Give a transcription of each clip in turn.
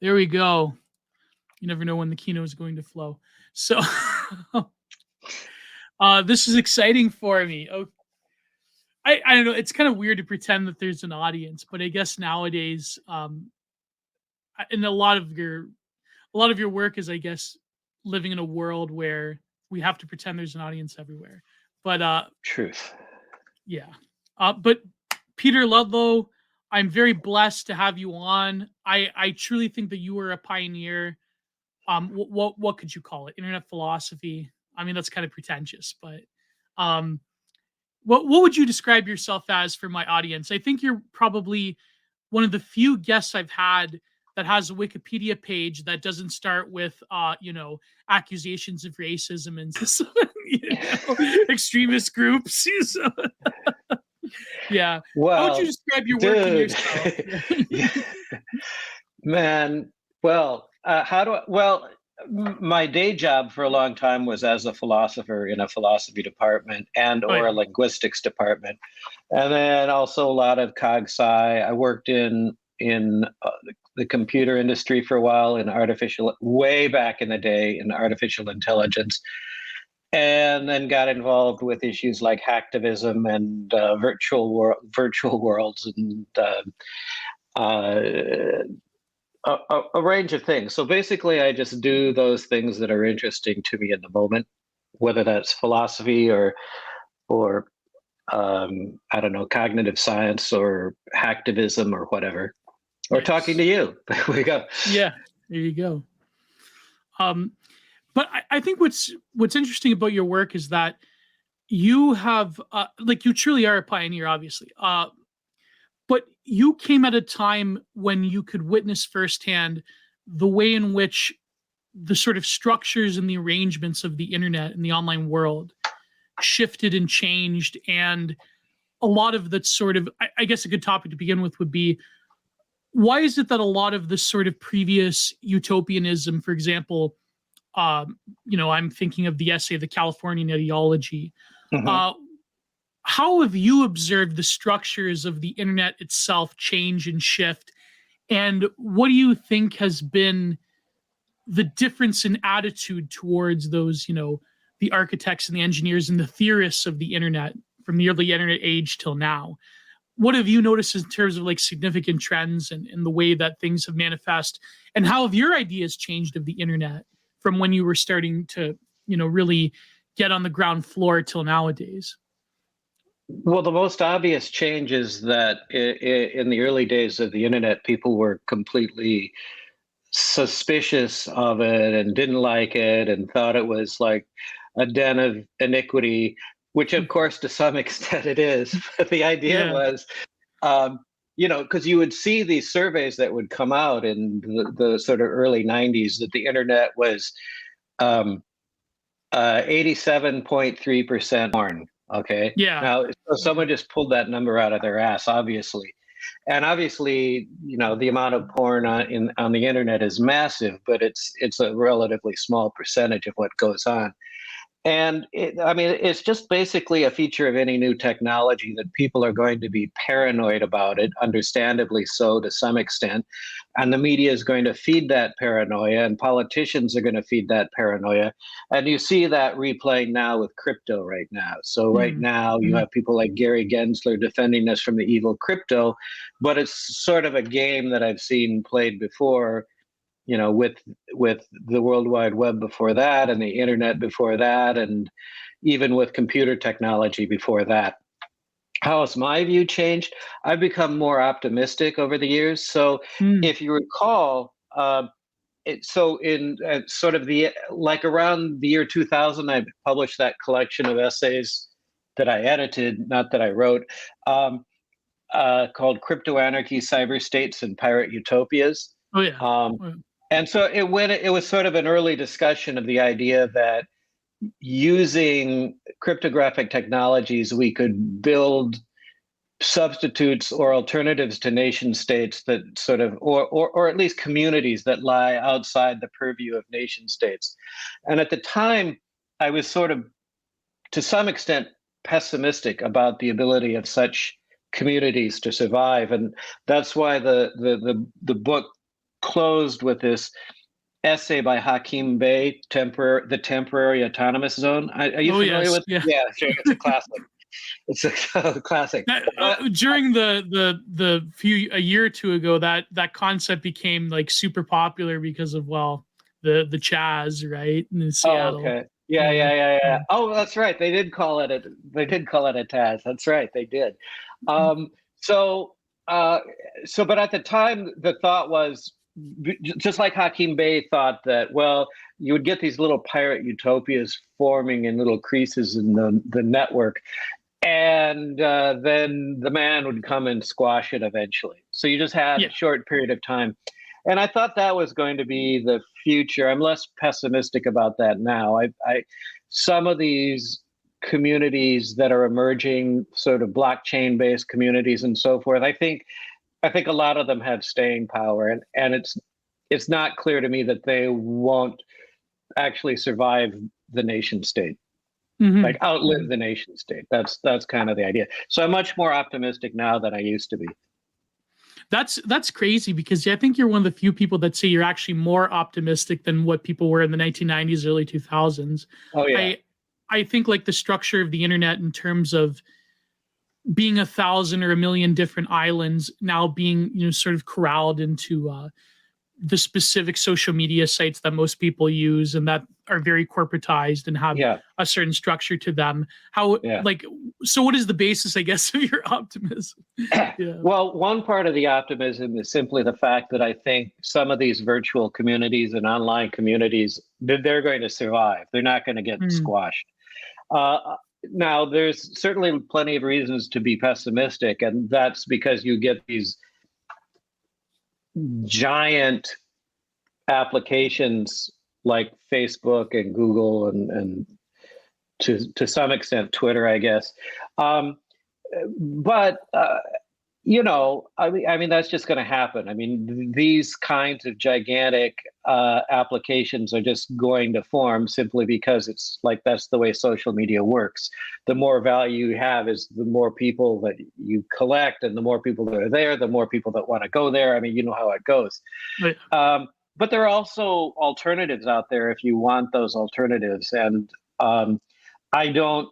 There we go. You never know when the keynote is going to flow. So this is exciting for me. Okay. I don't know. It's kind of weird to pretend that there's an audience, but I guess nowadays, and a lot of your work is, I guess, living in a world where we have to pretend there's an audience everywhere. But Truth. yeah. But Peter Ludlow, I'm very blessed to have you on. I truly think that you are a pioneer. What could you call it? Internet philosophy. I mean, that's kind of pretentious, but um, what would you describe yourself as for my audience? I think you're probably one of the few guests I've had that has a Wikipedia page that doesn't start with accusations of racism and extremist groups. So, yeah. Well, how would you describe your work and yourself? Man, well, my day job for a long time was as a philosopher in a philosophy department or a linguistics department, and then also a lot of cog sci. I worked in the computer industry for a while way back in the day in artificial intelligence, and then got involved with issues like hacktivism and virtual worlds and a range of things. So basically, I just do those things that are interesting to me in the moment, whether that's philosophy or I don't know, cognitive science or hacktivism or whatever, or talking to you. There we go. Yeah, there you go. But I think what's interesting about your work is that you have you truly are a pioneer, obviously. But you came at a time when you could witness firsthand the way in which the sort of structures and the arrangements of the internet and the online world shifted and changed. And a lot of that sort of, I guess a good topic to begin with would be, why is it that a lot of this sort of previous utopianism, for example, I'm thinking of the essay, The Californian Ideology. Mm-hmm. How have you observed the structures of the internet itself change and shift? And what do you think has been the difference in attitude towards those, the architects and the engineers and the theorists of the internet from the early internet age till now? What have you noticed in terms of significant trends and the way that things have manifest? And how have your ideas changed of the internet from when you were starting to, really get on the ground floor till nowadays? Well, the most obvious change is that in the early days of the internet, people were completely suspicious of it and didn't like it and thought it was like a den of iniquity, which of course to some extent it is. But the idea was, because you would see these surveys that would come out in the sort of early 90s that the internet was 87.3% porn. Okay. Yeah. Now, so someone just pulled that number out of their ass, obviously. And obviously, the amount of porn on the internet is massive, but it's a relatively small percentage of what goes on. And it's just basically a feature of any new technology that people are going to be paranoid about it, understandably so to some extent. And the media is going to feed that paranoia, and politicians are going to feed that paranoia. And you see that replaying now with crypto right now. So right now you have people like Gary Gensler defending us from the evil crypto, but it's sort of a game that I've seen played before, with the World Wide Web before that and the internet before that, and even with computer technology before that. How has my view changed? I've become more optimistic over the years. So if you recall, sort of around the year 2000, I published that collection of essays that I edited, not that I wrote, called Crypto Anarchy, Cyber States, and Pirate Utopias. Oh, yeah. And so it was sort of an early discussion of the idea that using cryptographic technologies, we could build substitutes or alternatives to nation states that sort of, or at least communities that lie outside the purview of nation states. And at the time, I was sort of, to some extent, pessimistic about the ability of such communities to survive. And that's why the book closed with this essay by Hakim Bey, the temporary autonomous zone. Are you Oh familiar yes, with? yeah. Yeah, sure. It's a classic. It's a classic. During a year or two ago, that concept became like super popular because of the Chaz, right, in Oh, Seattle. okay. Yeah, Yeah. yeah, yeah, yeah. Oh, that's right. They did call it a Taz. That's right. They did. Um, so, uh, but at the time, the thought was just like Hakim Bey thought that, well, you would get these little pirate utopias forming in little creases in the network, and then the man would come and squash it eventually. So you just had Yeah. a short period of time. And I thought that was going to be the future. I'm less pessimistic about that now. Some of these communities that are emerging, sort of blockchain-based communities and so forth, I think a lot of them have staying power, and it's not clear to me that they won't actually survive the nation state, like outlive the nation state. That's kind of the idea. So I'm much more optimistic now than I used to be. That's crazy, because I think you're one of the few people that say you're actually more optimistic than what people were in the 1990s, early 2000s. Oh yeah. I think like the structure of the internet in terms of being 1,000 or 1,000,000 different islands now being, sort of corralled into the specific social media sites that most people use and that are very corporatized and have a certain structure to them. So what is the basis, I guess, of your optimism? Yeah. Well, one part of the optimism is simply the fact that I think some of these virtual communities and online communities, they're going to survive. They're not going to get squashed. Now, there's certainly plenty of reasons to be pessimistic, and that's because you get these giant applications like Facebook and Google and to some extent Twitter, I guess. But I mean that's just going to happen. I mean, these kinds of gigantic applications are just going to form simply because it's like that's the way social media works. The more value you have is the more people that you collect, and the more people that are there, the more people that want to go there. I mean, you know how it goes. Right. But there are also alternatives out there if you want those alternatives, and I don't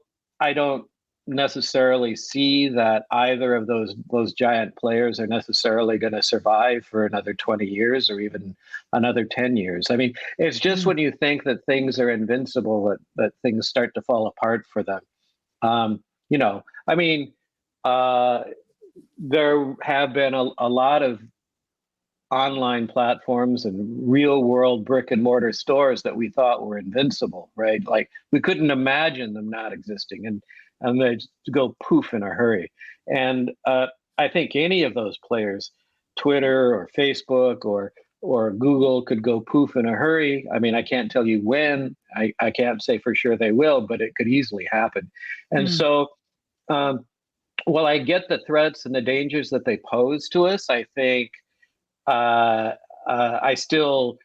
necessarily see that either of those giant players are necessarily going to survive for another 20 years or even another 10 years. I mean, it's just when you think that things are invincible that things start to fall apart for them. I mean, there have been a lot of online platforms and real world brick and mortar stores that we thought were invincible, right? Like we couldn't imagine them not existing, and they just go poof in a hurry. And I think any of those players, Twitter or Facebook or Google, could go poof in a hurry. I mean, I can't tell you when. I can't say for sure they will, but it could easily happen. And so, while I get the threats and the dangers that they pose to us, I think I still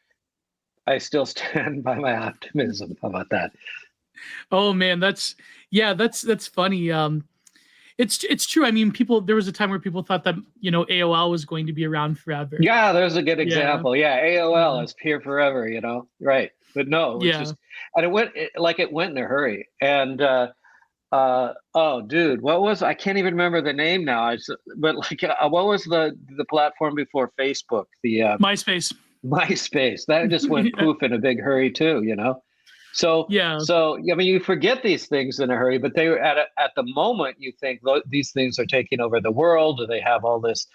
stand by my optimism. How about that? Oh man, that's funny. It's true. I mean, there was a time where people thought that, AOL was going to be around forever. Yeah, there's a good example. Yeah, AOL is here forever, right. But no, it's just, and it went in a hurry. And oh dude, I can't even remember the name now. But what was the platform before Facebook? The MySpace. That just went poof in a big hurry too, So I mean, you forget these things in a hurry, but they were at the moment you think these things are taking over the world, or they have all this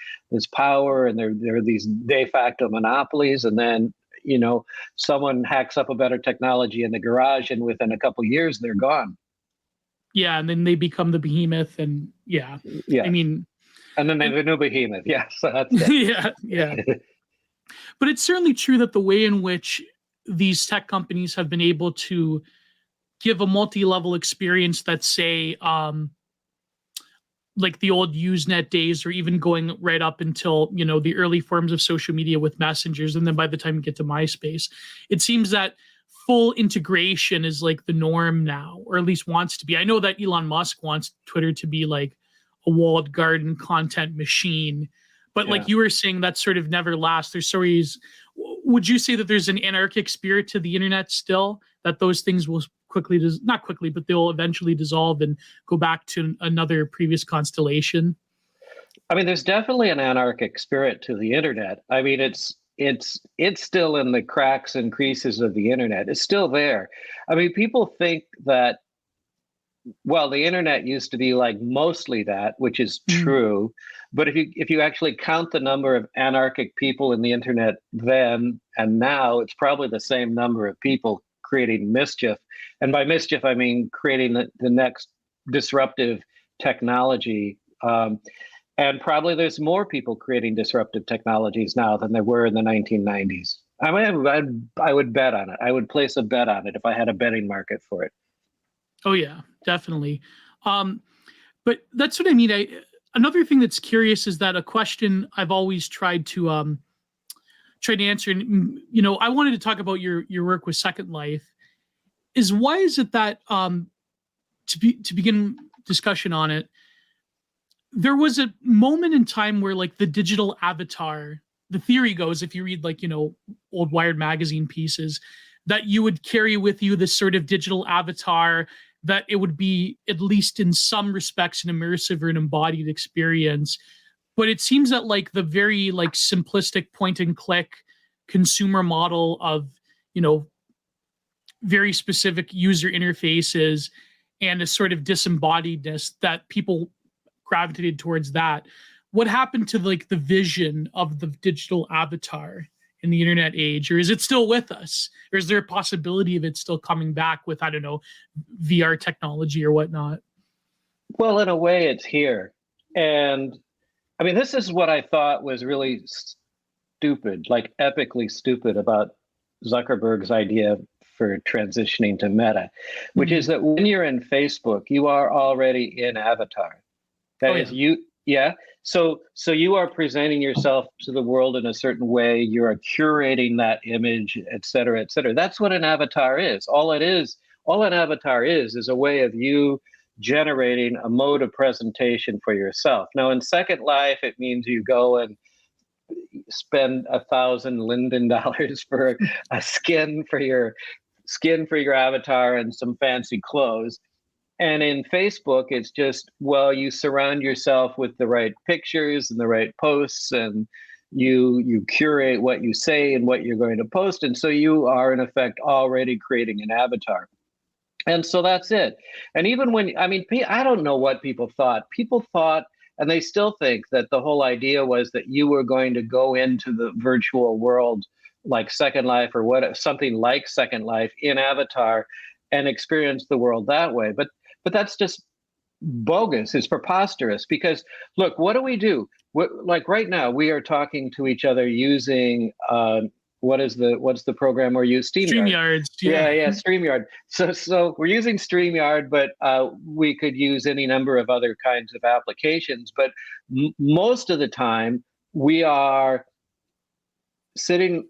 power, and they're these de facto monopolies, and then someone hacks up a better technology in the garage, and within a couple of years they're gone. Yeah, and then they become the behemoth, and I mean, and then they're the new behemoth. Yeah, so that's it. yeah. But it's certainly true that the way in which these tech companies have been able to give a multi-level experience that, say, like the old Usenet days, or even going right up until, the early forms of social media with messengers. And then by the time you get to MySpace, it seems that full integration is like the norm now, or at least wants to be. I know that Elon Musk wants Twitter to be like a walled garden content machine, But Yeah. like you were saying, that sort of never lasts. There's stories. Would you say that there's an anarchic spirit to the internet still, that those things will quickly, not quickly, but they'll eventually dissolve and go back to another previous constellation? I mean, there's definitely an anarchic spirit to the internet. I mean, it's still in the cracks and creases of the internet. It's still there. I mean, people think that, well, the internet used to be like mostly that, which is true. But if you actually count the number of anarchic people in the internet then and now, it's probably the same number of people creating mischief. And by mischief, I mean creating the next disruptive technology. And probably there's more people creating disruptive technologies now than there were in the 1990s. I mean, I would bet on it. I would place a bet on it if I had a betting market for it. Oh yeah, definitely. But that's what I mean. Another thing that's curious is that a question I've always tried to answer, and I wanted to talk about your work with Second Life, is why is it that to begin discussion on it, there was a moment in time where like the digital avatar, the theory goes, if you read like old Wired magazine pieces, that you would carry with you this sort of digital avatar, that it would be, at least in some respects, an immersive or an embodied experience. But it seems that like the very like simplistic point and click consumer model of, very specific user interfaces and a sort of disembodiedness, that people gravitated towards that. What happened to like the vision of the digital avatar in the internet age? Or is it still with us? Or is there a possibility of it still coming back with, I don't know, VR technology or whatnot? Well, in a way, it's here. And I mean, this is what I thought was really stupid, like epically stupid about Zuckerberg's idea for transitioning to Meta, which is that when you're in Facebook, you are already in avatar. That is you. Yeah. So you are presenting yourself to the world in a certain way. You are curating that image, et cetera, et cetera. That's what an avatar is. All an avatar is a way of you generating a mode of presentation for yourself. Now, in Second Life, it means you go and spend $1,000 for a skin for your avatar and some fancy clothes. And in Facebook, it's just, well, you surround yourself with the right pictures and the right posts, and you curate what you say and what you're going to post. And so you are, in effect, already creating an avatar. And so that's it. And even when, I mean, I don't know what people thought. People thought, and they still think, that the whole idea was that you were going to go into the virtual world like Second Life or something like Second Life in Avatar and experience the world that way. But that's just bogus. It's preposterous, because look, what do? Like right now, we are talking to each other using what's the program we're using? StreamYard. Yeah, StreamYard. So we're using StreamYard, but we could use any number of other kinds of applications. But most of the time, we are sitting.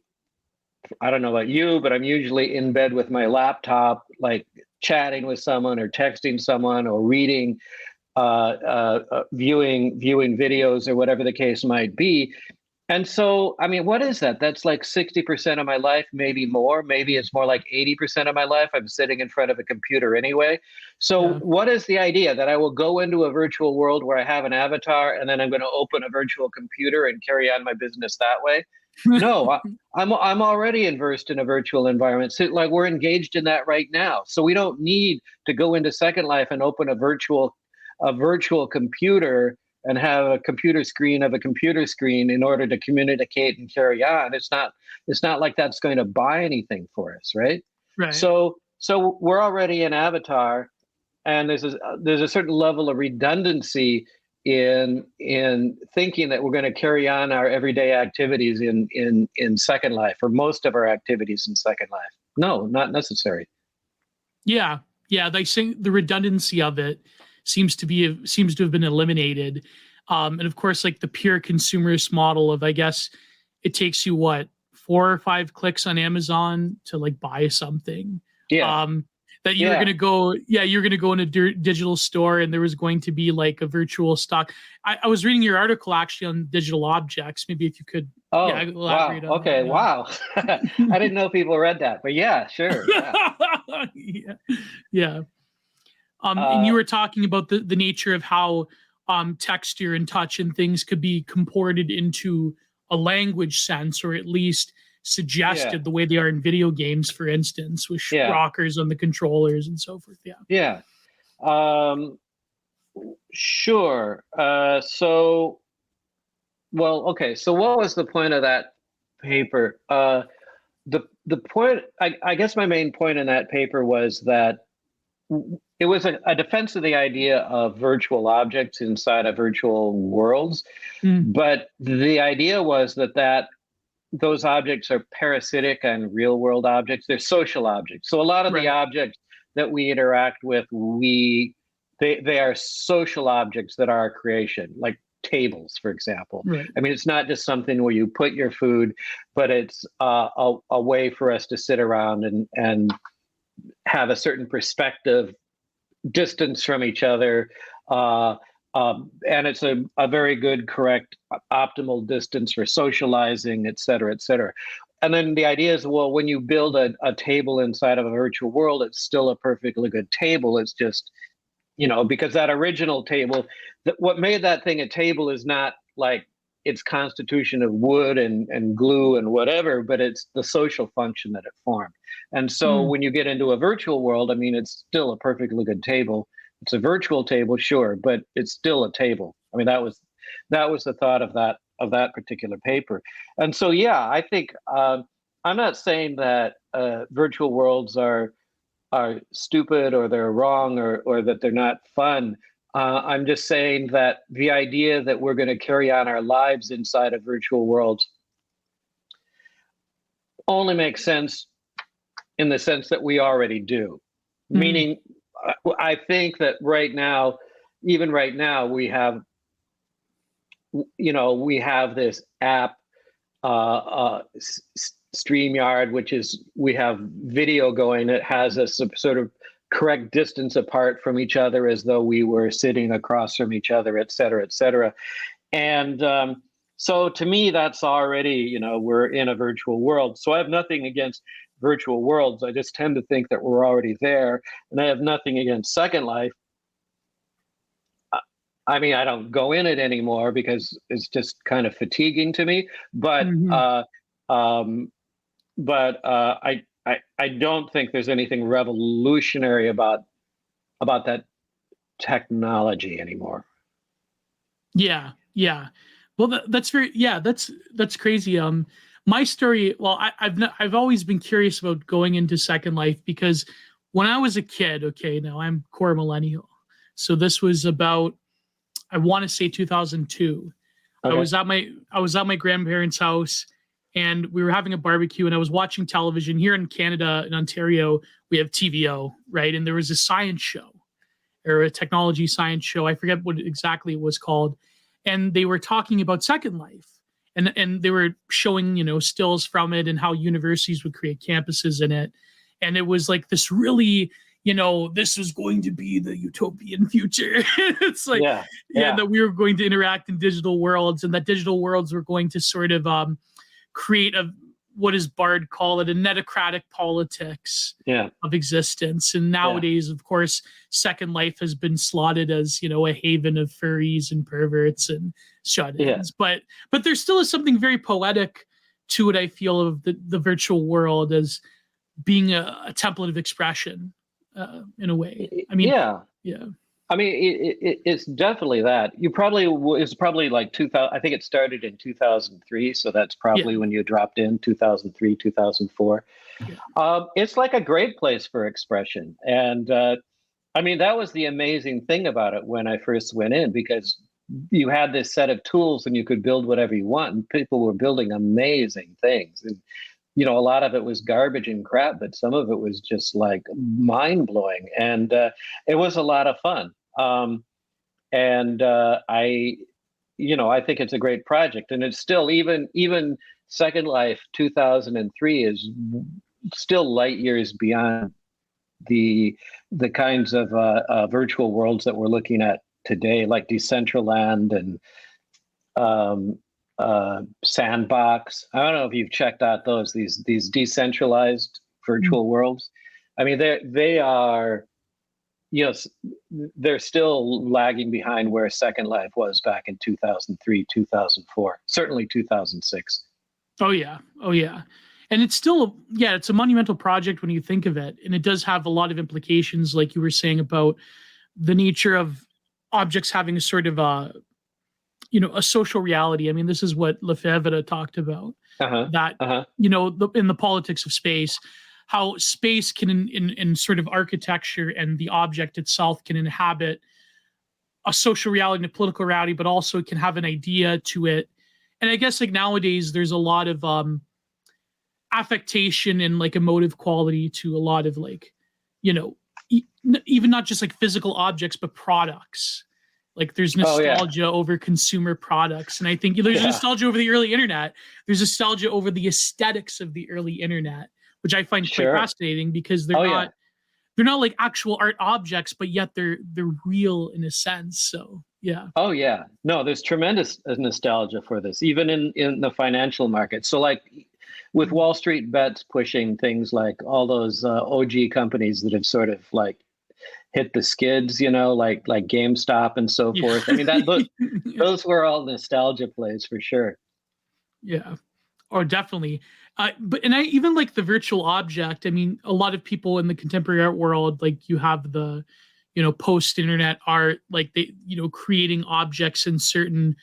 I don't know about you, but I'm usually in bed with my laptop, like chatting with someone or texting someone or reading, viewing videos or whatever the case might be. And so, I mean, what is that? That's like 60% of my life, maybe more. Maybe it's more like 80% of my life. I'm sitting in front of a computer anyway. So what is the idea? That I will go into a virtual world where I have an avatar and then I'm going to open a virtual computer and carry on my business that way? No, I'm already immersed in a virtual environment. So, like, we're engaged in that right now. So we don't need to go into Second Life and open a virtual computer and have a computer screen of a computer screen in order to communicate and carry on. It's not like that's going to buy anything for us, right? Right. So we're already in Avatar, and there's a certain level of redundancy in thinking that we're going to carry on our everyday activities in Second Life, or most of our activities in Second Life. No, not necessary. Yeah. They say the redundancy of it seems to have been eliminated. And of course, like the pure consumerist model of, I guess it takes you 4 or 5 clicks on Amazon to like buy something. Yeah. that you were going to go, you're going to go in a digital store and there was going to be like a virtual stock. I was reading your article actually on digital objects. Maybe if you could elaborate wow. on Okay, that. wow. I didn't know people read that, but yeah, sure. Yeah. And you were talking about the nature of how texture and touch and things could be comported into a language sense, or at least suggested the way they are in video games, for instance, with rockers on the controllers and so forth. Sure. So what was the point of that paper? The point, I guess my main point in that paper was that it was a defense of the idea of virtual objects inside of virtual worlds, but the idea was that those objects are parasitic on real world objects. They're social objects. So a lot of the objects that we interact with, they are social objects that are our creation, like tables, for example. Right. I mean, it's not just something where you put your food, but it's a way for us to sit around and have a certain perspective, distance from each other, and it's a very good, correct, optimal distance for socializing, et cetera, et cetera. And then the idea is, well, when you build a table inside of a virtual world, it's still a perfectly good table. It's just, because that original table, what made that thing a table is not like its constitution of wood and glue and whatever, but it's the social function that it formed. And so when you get into a virtual world, I mean, it's still a perfectly good table. It's a virtual table, sure, but it's still a table. I mean, that was the thought of that particular paper. And so, I think I'm not saying that virtual worlds are stupid or they're wrong or that they're not fun. I'm just saying that the idea that we're going to carry on our lives inside of virtual worlds only makes sense in the sense that we already do. Meaning, I think that even right now, we have this app, StreamYard, which is, we have video going. It has a sort of correct distance apart from each other as though we were sitting across from each other, et cetera, et cetera. And so to me, that's already, we're in a virtual world. So I have nothing against virtual worlds. I just tend to think that we're already there. And I have nothing against Second Life. I mean, I don't go in it anymore because it's just kind of fatiguing to me. But I don't think there's anything revolutionary about that technology anymore. Yeah. Well, that's crazy. My story. Well, I've always been curious about going into Second Life because when I was a kid, now I'm core millennial, so this was about, I want to say 2002. Okay. I was at my grandparents' house and we were having a barbecue and I was watching television. Here in Canada, in Ontario, we have TVO, right? And there was a science show or a technology science show. I forget what exactly it was called. And they were talking about Second Life. And they were showing, stills from it and how universities would create campuses in it. And it was like this really, this was going to be the utopian future. It's like, that we were going to interact in digital worlds and that digital worlds were going to sort of create what does Bard call it, a netocratic politics of existence. And nowadays, of course, Second Life has been slotted as, a haven of furries and perverts and shut-ins. But there still is something very poetic to it, I feel, of the virtual world as being a template of expression in a way. I mean, I mean, it's definitely that. It's probably like 2000. I think it started in 2003, so that's probably when you dropped in 2003, 2004. It's like a great place for expression, and I mean that was the amazing thing about it when I first went in, because you had this set of tools and you could build whatever you want, and people were building amazing things. And a lot of it was garbage and crap, but some of it was just like mind blowing. And it was a lot of fun. I think it's a great project, and it's still, even Second Life 2003 is still light years beyond the kinds of virtual worlds that we're looking at today, like Decentraland and Sandbox. I don't know if you've checked out these decentralized virtual worlds. I mean, they are, yes, they're still lagging behind where Second Life was back in 2003, 2004, certainly 2006. Oh yeah. Oh yeah. And it's still, yeah, it's a monumental project when you think of it. And it does have a lot of implications, like you were saying, about the nature of objects having a sort of a social reality. I mean, this is what Lefebvre talked about, that, in the politics of space, how space can, in sort of architecture and the object itself, can inhabit a social reality and a political reality, but also it can have an idea to it. And I guess like nowadays there's a lot of affectation and like emotive quality to a lot of like, even not just like physical objects, but products. Like there's nostalgia over consumer products. And I think there's nostalgia over the early internet. There's nostalgia over the aesthetics of the early internet, which I find quite fascinating, because they're not like actual art objects, but yet they're real in a sense. So yeah. Oh yeah. No, there's tremendous nostalgia for this, even in the financial market. So like with Wall Street Bets pushing things like all those OG companies that have sort of like hit the skids, like GameStop and so forth. I mean, those were all nostalgia plays for sure. Yeah. Or definitely. But I even like the virtual object. I mean, a lot of people in the contemporary art world, like you have the, post-internet art, like they, creating objects in certain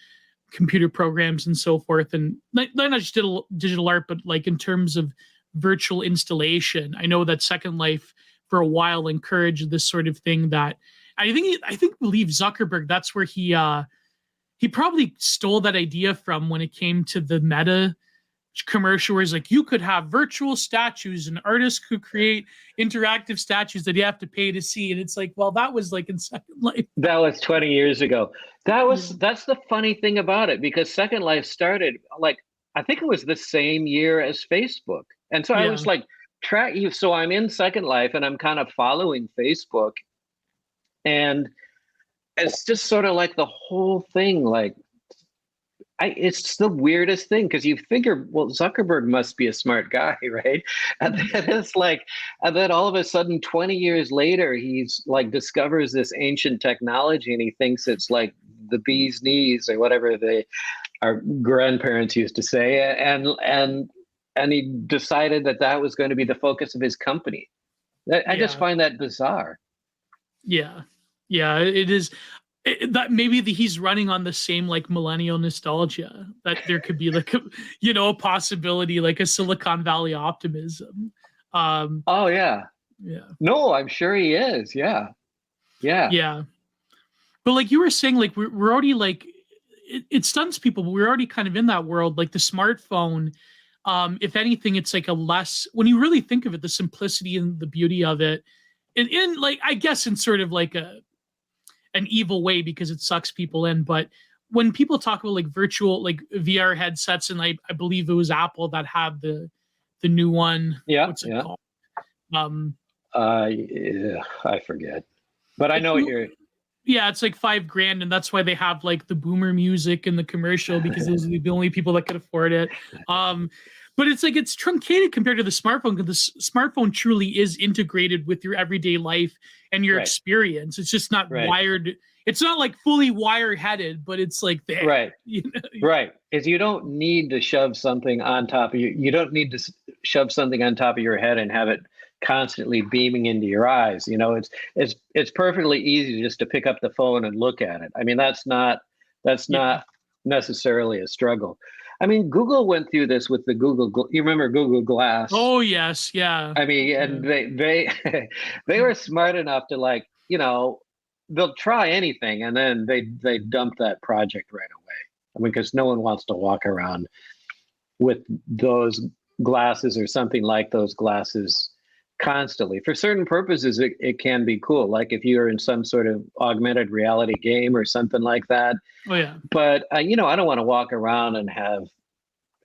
computer programs and so forth. And not just digital art, but like in terms of virtual installation. I know that Second Life for a while encouraged this sort of thing that I believe Zuckerberg, that's where he probably stole that idea from when it came to the Meta commercial, where it's like you could have virtual statues and artists could create interactive statues that you have to pay to see. And it's like, well, that was like in Second Life. That was 20 years ago. That's the funny thing about it, because Second Life started like, I think it was the same year as Facebook. And so I was like, so I'm in Second Life and I'm kind of following Facebook, and it's just sort of like the whole thing, like it's the weirdest thing, because you figure, well, Zuckerberg must be a smart guy, right? And then it's like, and then all of a sudden 20 years later, he's like discovers this ancient technology and he thinks it's like the bee's knees or whatever our grandparents used to say. And he decided that was going to be the focus of his company. I just find that bizarre. Yeah. Yeah, it is. That maybe he's running on the same like millennial nostalgia, that there could be like a possibility, like a Silicon Valley optimism. Oh yeah. No, I'm sure he is. Yeah. But like you were saying, like we're already like it stuns people, but we're already kind of in that world. Like the smartphone, if anything, it's like a less, when you really think of it, the simplicity and the beauty of it, and in like, I guess in sort of like an evil way, because it sucks people in. But when people talk about like virtual, like VR headsets, and I believe it was Apple that had the new one. Yeah. What's it called? I forget, but I know what you're. Yeah, it's like $5,000, and that's why they have like the boomer music in the commercial, because those are the only people that could afford it. But it's like it's truncated compared to the smartphone, because the smartphone truly is integrated with your everyday life and your experience. It's just not wired. It's not like fully wire-headed, but it's like there. Right. Right. Is you don't need to shove something on top of you. You don't need to shove something on top of your head and have it constantly beaming into your eyes. It's perfectly easy just to pick up the phone and look at it. I mean, that's not necessarily a struggle. I mean, Google went through this with the you remember Google Glass? Oh yes, yeah. I mean, and they were smart enough to like, they'll try anything, and then they dump that project right away. I mean, because no one wants to walk around with those glasses or something like those glasses constantly. For certain purposes, it can be cool. Like if you're in some sort of augmented reality game or something like that. Oh yeah. But I don't want to walk around and have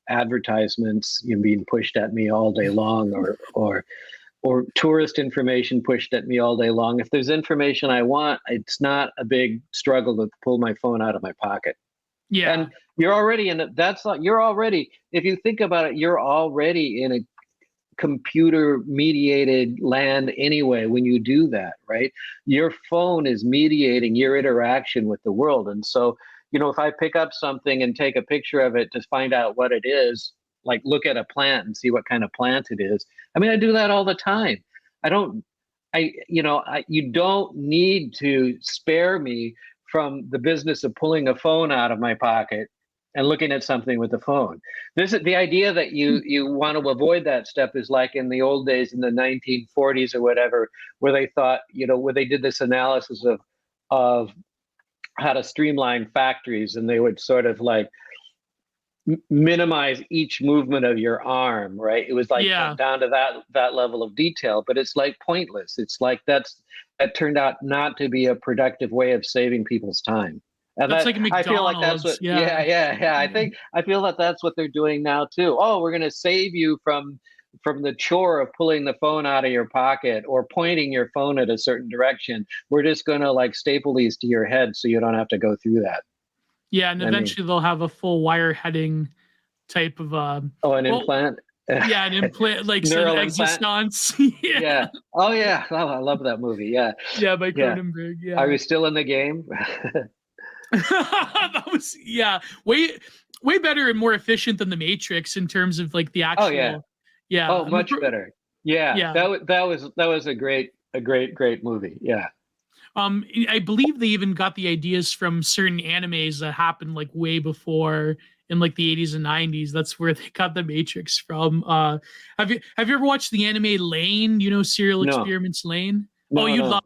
advertisements being pushed at me all day long, or tourist information pushed at me all day long. If there's information I want, it's not a big struggle to pull my phone out of my pocket. Yeah. And you're already in it. You're already, if you think about it, you're already in a computer mediated land anyway when you do that, right? Your phone is mediating your interaction with the world. And so, if I pick up something and take a picture of it to find out what it is, like look at a plant and see what kind of plant it is. I mean, I do that all the time. You don't need to spare me from the business of pulling a phone out of my pocket and looking at something with the phone. This is the idea that you want to avoid that step is like in the old days in the 1940s or whatever, where they thought, where they did this analysis of how to streamline factories, and they would sort of like minimize each movement of your arm, right? It was like down to that level of detail, but it's like pointless. It's like that turned out not to be a productive way of saving people's time. And that's like McDonald's. I feel like that's what. Yeah. I feel that that's what they're doing now too. Oh, we're going to save you from the chore of pulling the phone out of your pocket or pointing your phone at a certain direction. We're just going to like staple these to your head so you don't have to go through that. Yeah, and eventually they'll have a full wire heading type of implant. Yeah, an implant, like neural existence. Yeah. Oh yeah. Oh, I love that movie. Yeah. Yeah, by Cronenberg. Yeah. Are we still in the game? That was way better and more efficient than the Matrix in terms of like the actual. Oh yeah. Oh, much better. Yeah. That was a great movie. Yeah. I believe they even got the ideas from certain animes that happened like way before in like the 80s and 90s. That's where they got the Matrix from. Have you ever watched the anime Lane? Serial Experiments Lane? No, you'd love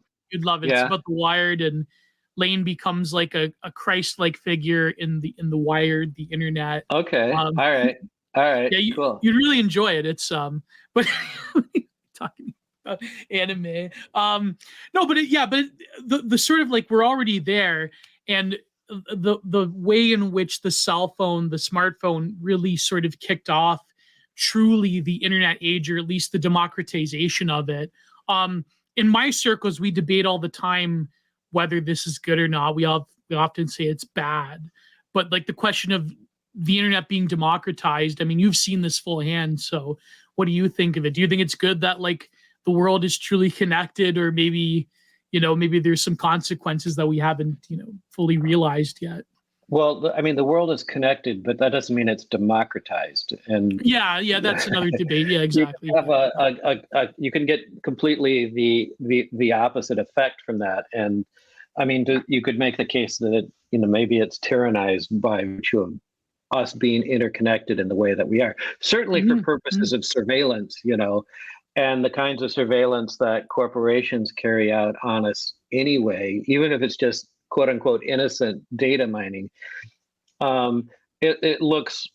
it. Yeah. It's about the Wired, and Lane becomes like a Christ-like figure in the Wired, the internet. Okay. All right. Yeah, cool. You'd really enjoy it. It's but talking about anime. No, but the sort of like we're already there, and the way in which the cell phone, the smartphone, really sort of kicked off truly the internet age, or at least the democratization of it. In my circles, we debate all the time whether this is good or not. We often say it's bad, but like the question of the internet being democratized, I mean, you've seen this full hand. So what do you think of it? Do you think it's good that like the world is truly connected, or maybe there's some consequences that we haven't, fully realized yet? Well, I mean, the world is connected, but that doesn't mean it's democratized. And yeah, that's another debate. Yeah, exactly. You can get completely the opposite effect from that. And I mean, you could make the case that maybe it's tyrannized by virtue of us being interconnected in the way that we are. Certainly for purposes of surveillance, and the kinds of surveillance that corporations carry out on us anyway, even if it's just quote unquote innocent data mining. It looks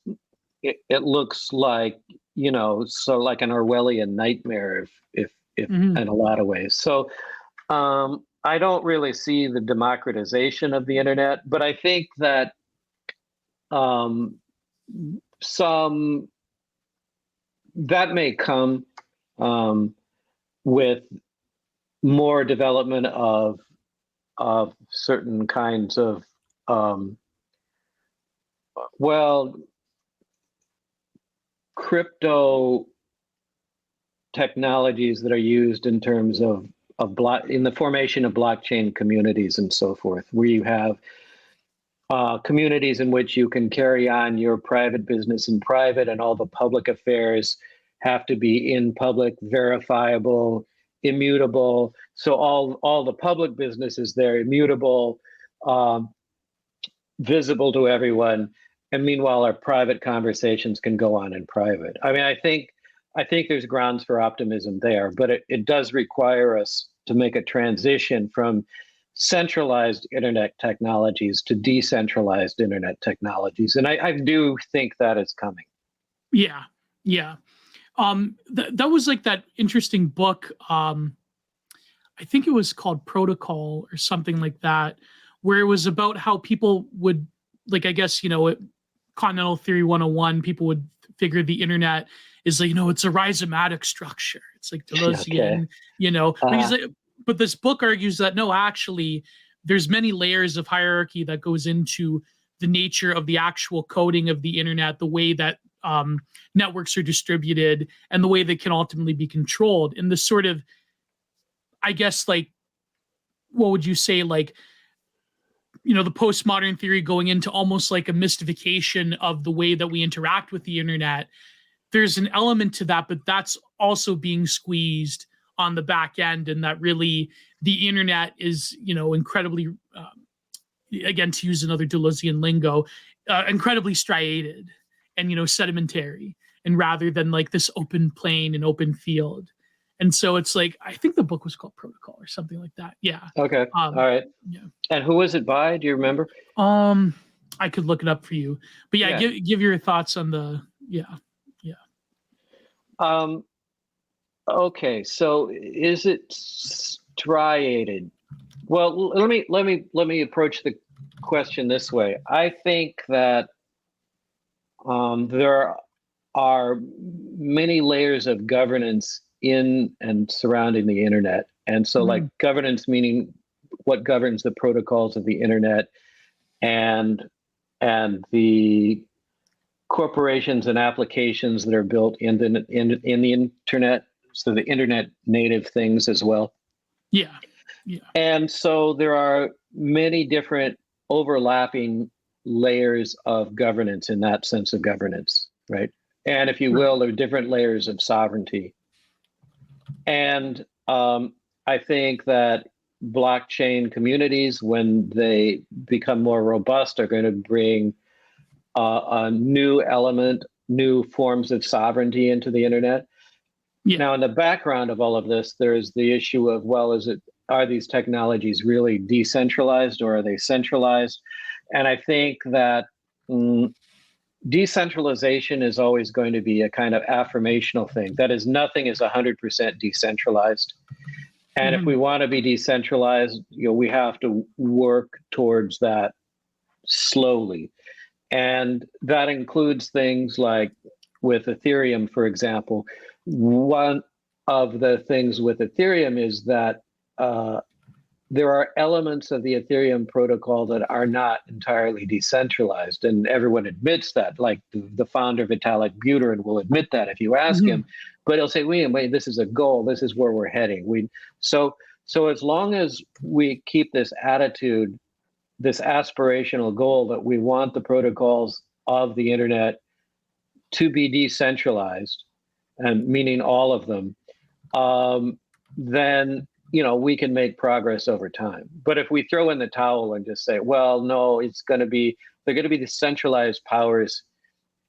like, so like an Orwellian nightmare if in a lot of ways. So I don't really see the democratization of the internet, but I think that some that may come with more development of certain kinds of crypto technologies that are used in terms of in the formation of blockchain communities and so forth, where you have communities in which you can carry on your private business in private, and all the public affairs have to be in public, verifiable, immutable. So all the public business is there, immutable, visible to everyone. And meanwhile, our private conversations can go on in private. I mean, I think there's grounds for optimism there, but it does require us to make a transition from centralized internet technologies to decentralized internet technologies. And I do think that is coming. Yeah. That was like that interesting book. I think it was called Protocol or something like that, where it was about how people would, like, I guess, Continental Theory 101, people would figure the internet is like, it's a rhizomatic structure. It's like Deleuzian, Okay. but this book argues that no, actually, there's many layers of hierarchy that goes into the nature of the actual coding of the internet, the way that networks are distributed, and the way they can ultimately be controlled. And this sort of, I guess, like, what would you say, like, the postmodern theory going into almost like a mystification of the way that we interact with the internet. There's an element to that, but that's also being squeezed on the back end, and that really the internet is, incredibly, again, to use another Deleuzian lingo, incredibly striated and, sedimentary, and rather than like this open plane and open field. And so it's like, I think the book was called Protocol or something like that. Yeah. Okay. All right. Yeah. And who was it by? Do you remember? I could look it up for you, but yeah. Give your thoughts on the, yeah. Okay. So is it striated? Well, let me approach the question this way. I think that there are many layers of governance in and surrounding the internet. And so like governance, meaning what governs the protocols of the internet and the corporations and applications that are built in the internet. So the internet native things as well. Yeah. And so there are many different overlapping layers of governance in that sense of governance, right? And if you will, there are different layers of sovereignty. And I think that blockchain communities, when they become more robust, are going to bring a new element, new forms of sovereignty into the internet. Yeah. Now, in the background of all of this, there's the issue of, well, are these technologies really decentralized or are they centralized? And I think that decentralization is always going to be a kind of affirmational thing. That is, nothing is 100% decentralized. And if we want to be decentralized, we have to work towards that slowly. And that includes things like with Ethereum, for example. One of the things with Ethereum is that there are elements of the Ethereum protocol that are not entirely decentralized, and everyone admits that. Like the founder, Vitalik Buterin, will admit that if you ask him, but he'll say, wait, this is a goal. This is where we're heading. So as long as we keep this attitude, this aspirational goal that we want the protocols of the internet to be decentralized, and meaning all of them, then we can make progress over time. But if we throw in the towel and just say, well, no, they're going to be the centralized powers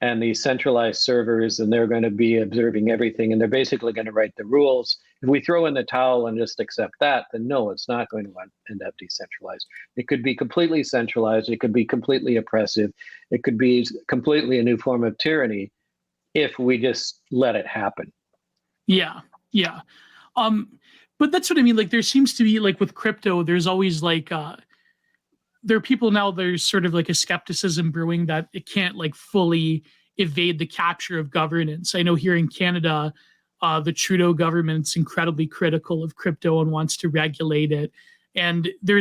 and the centralized servers, and they're going to be observing everything, and they're basically going to write the rules. If we throw in the towel and just accept that, then no, it's not going to end up decentralized. It could be completely centralized. It could be completely oppressive. It could be completely a new form of tyranny if we just let it happen. Yeah. But that's what I mean. Like, there seems to be, like, with crypto, there's always like, there are people now, there's sort of like a skepticism brewing that it can't like fully evade the capture of governance. I know here in Canada, the Trudeau government's incredibly critical of crypto and wants to regulate it. And there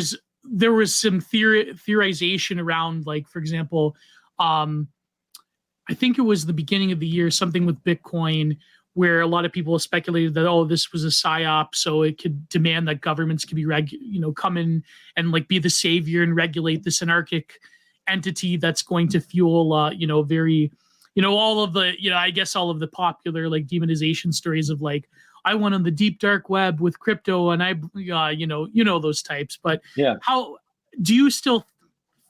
was some theorization around, like, for example, I think it was the beginning of the year, something with Bitcoin, where a lot of people speculated that, this was a psyop, so it could demand that governments could be come in and like be the savior and regulate this anarchic entity that's going to fuel very all of the I guess all of the popular like demonization stories of like, I went on the deep dark web with crypto and I those types. But yeah, how do you still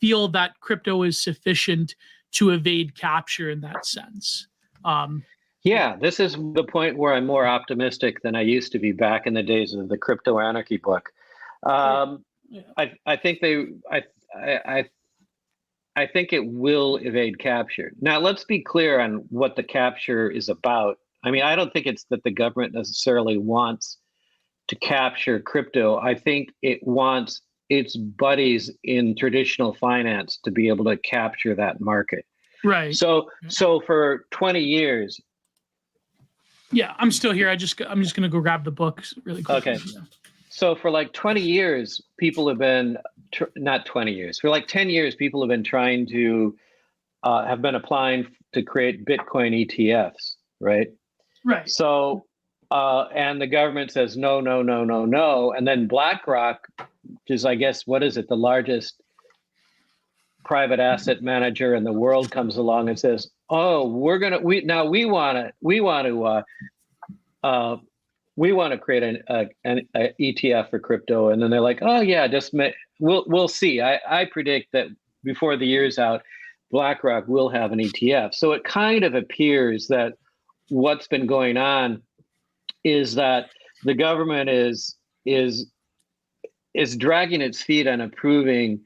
feel that crypto is sufficient to evade capture in that sense? Yeah, this is the point where I'm more optimistic than I used to be back in the days of the Crypto Anarchy book. I think I think it will evade capture. Now, let's be clear on what the capture is about. I mean, I don't think it's that the government necessarily wants to capture crypto. I think it wants its buddies in traditional finance to be able to capture that market. Right. So for 20 years. Yeah, I'm still here. I'm just gonna go grab the books really quickly. Okay. So for like 20 years, people have been, not 20 years, for like 10 years, people have been trying to, have been applying to create Bitcoin ETFs, right? Right. So, and the government says, no, no, no, no, no. And then BlackRock, which is, I guess, what is it? The largest private asset manager in the world, comes along and says, oh, we want to create an ETF for crypto. And then they're like, oh yeah, we'll see. I predict that before the year's out, BlackRock will have an ETF. So it kind of appears that what's been going on is that the government is dragging its feet on approving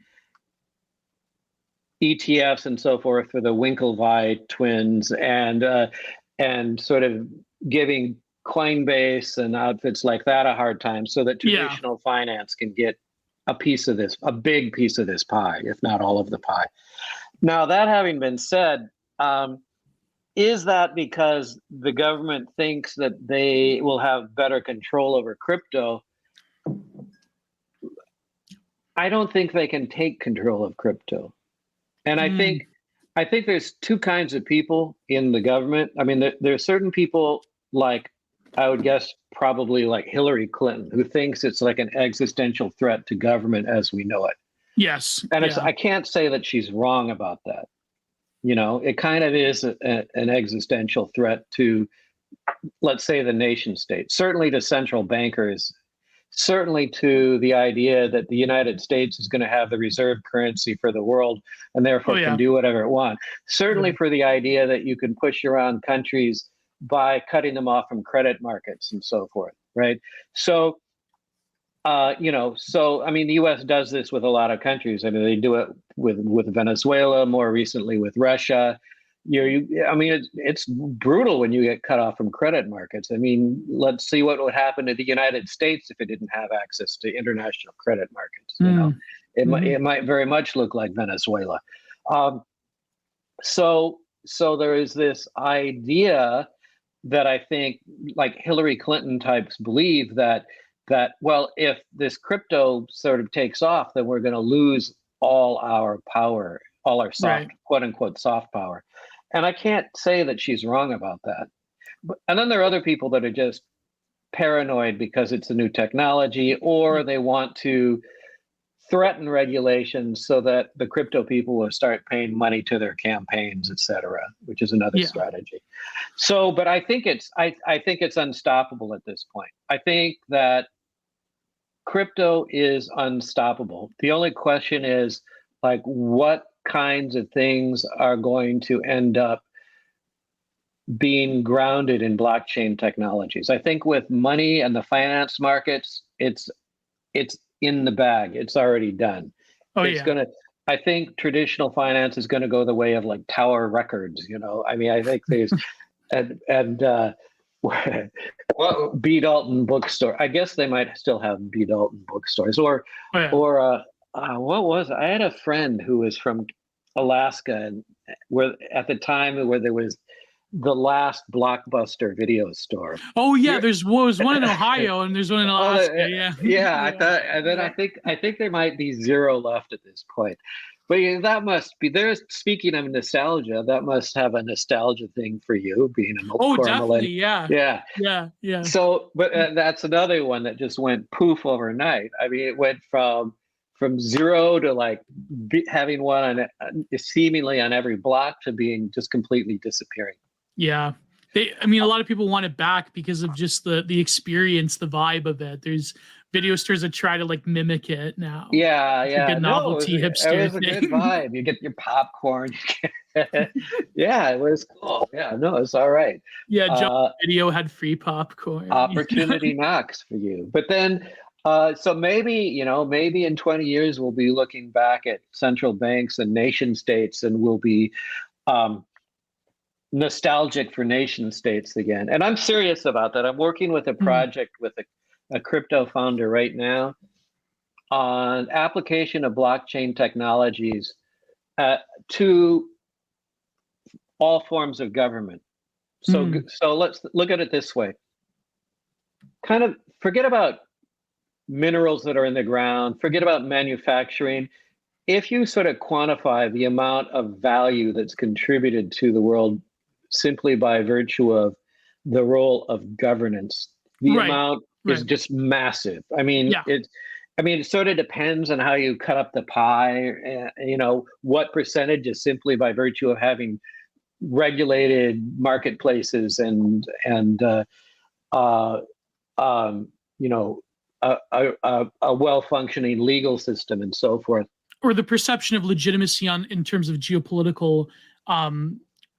ETFs and so forth for the Winklevi twins, and sort of giving Coinbase and outfits like that a hard time, so that traditional finance can get a big piece of this pie, if not all of the pie. Now, that having been said, is that because the government thinks that they will have better control over crypto? I don't think they can take control of crypto. And I think there's two kinds of people in the government. I mean, there are certain people, like, I would guess probably like Hillary Clinton, who thinks it's like an existential threat to government as we know it. Yes. And I can't say that she's wrong about that. You know, it kind of is an existential threat to, let's say, the nation state, certainly to central bankers, certainly to the idea that the United States is going to have the reserve currency for the world and therefore can do whatever it wants. Certainly for the idea that you can push around countries by cutting them off from credit markets and so forth, right? So, I mean, the U.S. does this with a lot of countries. I mean, they do it with Venezuela, more recently with Russia. I mean, it's brutal when you get cut off from credit markets. I mean, let's see what would happen to the United States if it didn't have access to international credit markets. You know, it might very much look like Venezuela. So there is this idea that I think, like, Hillary Clinton types believe that well, if this crypto sort of takes off, then we're going to lose all our power, all our quote unquote soft power. And I can't say that she's wrong about that. And then there are other people that are just paranoid because it's a new technology, or they want to threaten regulations so that the crypto people will start paying money to their campaigns, et cetera, which is another strategy. So, but I think it's unstoppable at this point. I think that crypto is unstoppable. The only question is, like, what kinds of things are going to end up being grounded in blockchain technologies. I think with money and the finance markets, it's in the bag. It's already done. I think traditional finance is going to go the way of, like, Tower Records. You know, I mean, I think there's B. Dalton bookstore. I guess they might still have B. Dalton bookstores, or what was it? I had a friend who was from Alaska, and where at the time where there was the last Blockbuster video store. Oh yeah, there was one in Ohio and there's one in Alaska. I thought, and then I think there might be zero left at this point. But that must be, there's, speaking of nostalgia, that must have a nostalgia thing for you, being an old definitely, yeah. So, but that's another one that just went poof overnight. I mean, it went from zero to, like, having one seemingly on every block to being just completely disappearing. Yeah. I mean, a lot of people want it back because of just the experience, the vibe of it. There's video stores that try to, like, mimic it now. It's a good novelty hipster It was a good vibe. You get your popcorn. Yeah, it was cool. Yeah, no, it's all right. Yeah, John Video had free popcorn. Opportunity knocks for you. But then, so maybe in 20 years, we'll be looking back at central banks and nation states, and we'll be nostalgic for nation states again. And I'm serious about that. I'm working with a project with a crypto founder right now on application of blockchain technologies to all forms of government. So, so let's look at it this way. Kind of forget about minerals that are in the ground, forget about manufacturing. If you sort of quantify the amount of value that's contributed to the world simply by virtue of the role of governance, the amount is just massive. I mean, it sort of depends on how you cut up the pie. You know, what percentage is simply by virtue of having regulated marketplaces and you know, a well-functioning legal system and so forth, or the perception of legitimacy in terms of geopolitical,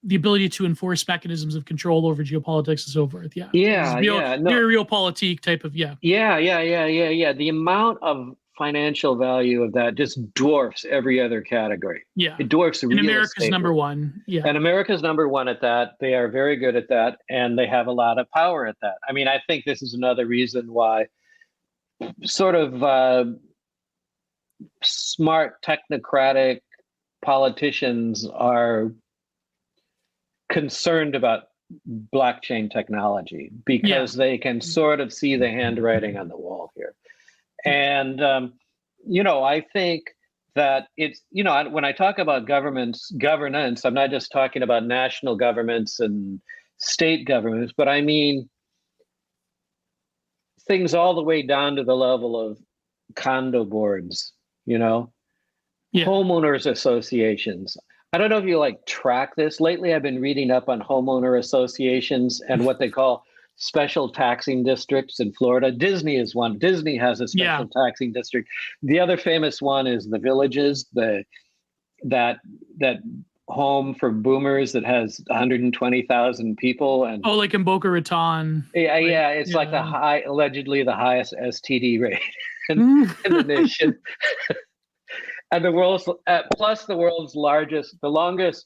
the ability to enforce mechanisms of control over geopolitics and so forth. Very realpolitik type of The amount of financial value of that just dwarfs every other category. It dwarfs real estate. America's number one. And America's number one at that. They are very good at that, and they have a lot of power at that. I mean, I think this is another reason why sort of smart technocratic politicians are concerned about blockchain technology, because they can sort of see the handwriting on the wall here. And you know, I think that it's, you know, when I talk about governance, I'm not just talking about national governments and state governments, but I mean things all the way down to the level of condo boards, you know, homeowners associations. I don't know if you like track this. Lately, I've been reading up on homeowner associations and what they call special taxing districts in Florida. Disney is one. Disney has a special taxing district. The other famous one is the Villages, that home for boomers that has 120,000 people. And like in Boca Raton. It's like allegedly the highest STD rate in the nation. And the world's the longest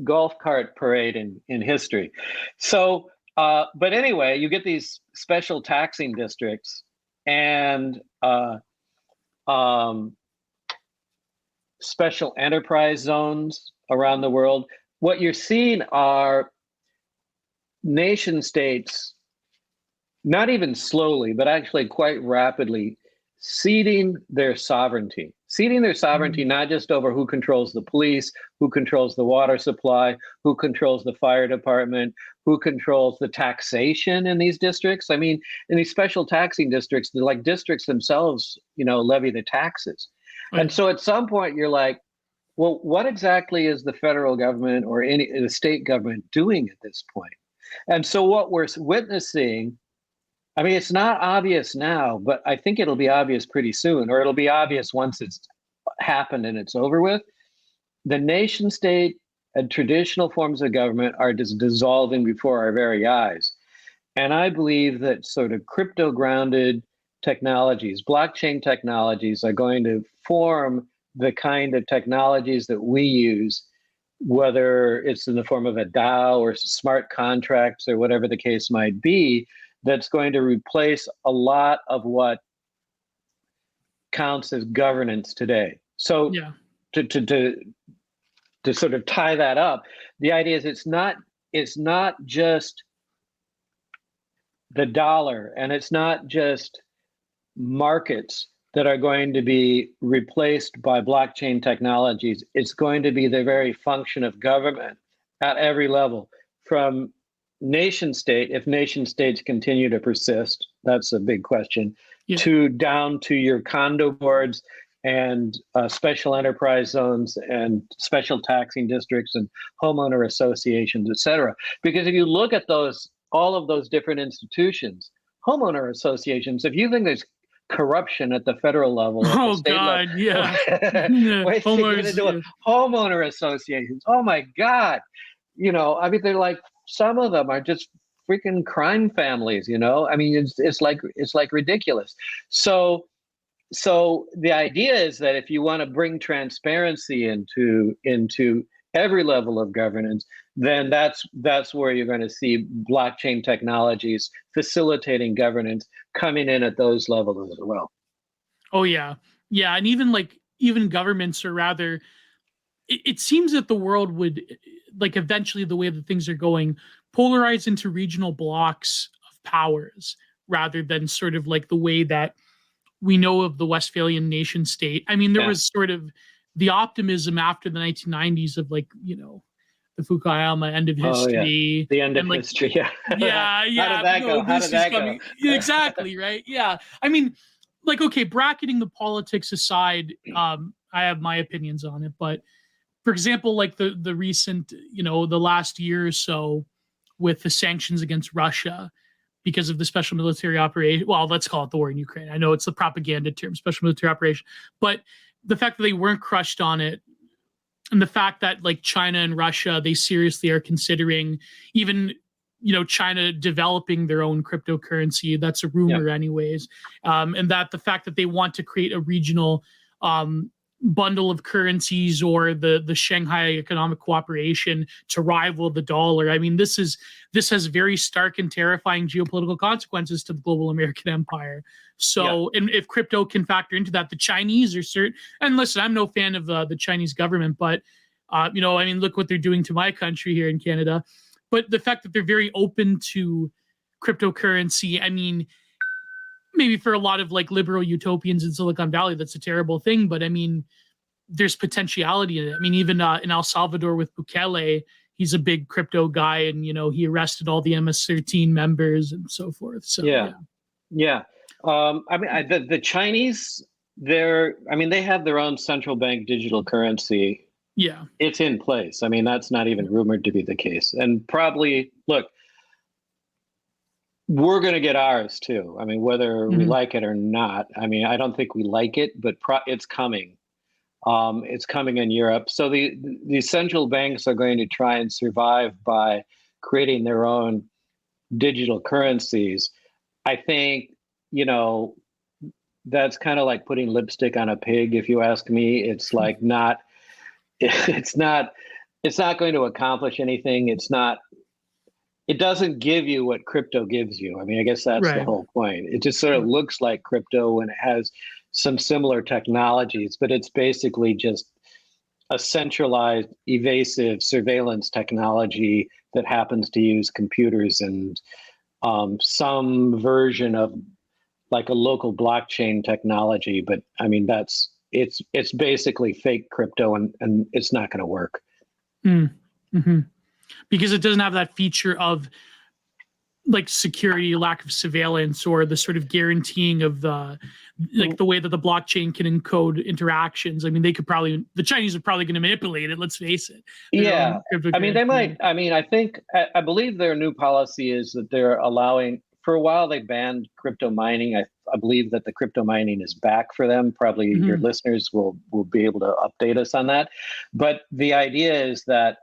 golf cart parade in history. So, but anyway, you get these special taxing districts and special enterprise zones around the world. What you're seeing are nation states, not even slowly, but actually quite rapidly, ceding their sovereignty, not just over who controls the police, who controls the water supply, who controls the fire department, who controls the taxation in these districts. I mean, in these special taxing districts, the districts themselves, you know, levy the taxes. And so at some point you're like, well, what exactly is the federal government or the state government doing at this point? And so what we're witnessing, I mean, it's not obvious now, but I think it'll be obvious pretty soon, or it'll be obvious once it's happened and it's over with. The nation state and traditional forms of government are just dissolving before our very eyes. And I believe that sort of crypto-grounded technologies, blockchain technologies, are going to form the kind of technologies that we use, whether it's in the form of a DAO or smart contracts or whatever the case might be, that's going to replace a lot of what counts as governance today. So to sort of tie that up, the idea is it's not just the dollar, and it's not just markets that are going to be replaced by blockchain technologies. It's going to be the very function of government at every level, from nation state, if nation states continue to persist, that's a big question, to down to your condo boards and special enterprise zones and special taxing districts and homeowner associations, et cetera. Because if you look at all of those different institutions, homeowner associations, if you think there's corruption at the federal level, homeowner associations, oh my God, you know, I mean, they're like, some of them are just freaking crime families, you know. I mean, it's like ridiculous. So the idea is that if you want to bring transparency into every level of governance, then that's where you're going to see blockchain technologies facilitating governance coming in at those levels as well. Oh yeah, and even governments, or rather, it seems that the world would, like, eventually, the way that things are going, polarize into regional blocks of powers rather than sort of like the way that we know of the Westphalian nation state. I mean, there was sort of the optimism after the 1990s of, like, the Fukuyama end of history. The end of like, history. Yeah. Yeah, yeah. How did that go? How did that go? Yeah, exactly, right? Yeah. I mean, like, okay, bracketing the politics aside, I have my opinions on it, but for example, like the recent, the last year or so with the sanctions against Russia because of the special military operation. Well, let's call it the war in Ukraine. I know it's the propaganda term, special military operation, but the fact that they weren't crushed on it, and the fact that, like, China and Russia, they seriously are considering even, China developing their own cryptocurrency. That's a rumor, anyways. And that the fact that they want to create a regional bundle of currencies, or the Shanghai Economic Cooperation, to rival the dollar. I mean, this has very stark and terrifying geopolitical consequences to the global American empire. So, and if crypto can factor into that, the Chinese are certain. And listen, I'm no fan of the Chinese government, but I mean, look what they're doing to my country here in Canada. But the fact that they're very open to cryptocurrency, I mean, maybe for a lot of, like, liberal utopians in Silicon Valley, that's a terrible thing. But I mean, there's potentiality in it. I mean, even in El Salvador with Bukele, he's a big crypto guy, and he arrested all the MS-13 members and so forth. So yeah. I mean, the Chinese, they have their own central bank digital currency. Yeah, it's in place. I mean, that's not even rumored to be the case. And probably, look, we're going to get ours too. I mean, whether we like it or not. I mean, I don't think we like it, but it's coming. It's coming in Europe. So the central banks are going to try and survive by creating their own digital currencies. I think, that's kind of like putting lipstick on a pig, if you ask me. It's like it's not going to accomplish anything. It doesn't give you what crypto gives you. I mean, I guess that's the whole point. It just sort of looks like crypto, and it has some similar technologies, but it's basically just a centralized, evasive surveillance technology that happens to use computers and some version of, like, a local blockchain technology. But I mean, it's basically fake crypto, and it's not going to work. Mm-hmm. Because it doesn't have that feature of, like, security, lack of surveillance, or the sort of guaranteeing of the way that the blockchain can encode interactions. I mean, the Chinese are probably going to manipulate it. Let's face it. Yeah. I mean, they might. I mean, I believe their new policy is that they're allowing, for a while they banned crypto mining. I believe that the crypto mining is back for them. Probably your listeners will be able to update us on that. But the idea is that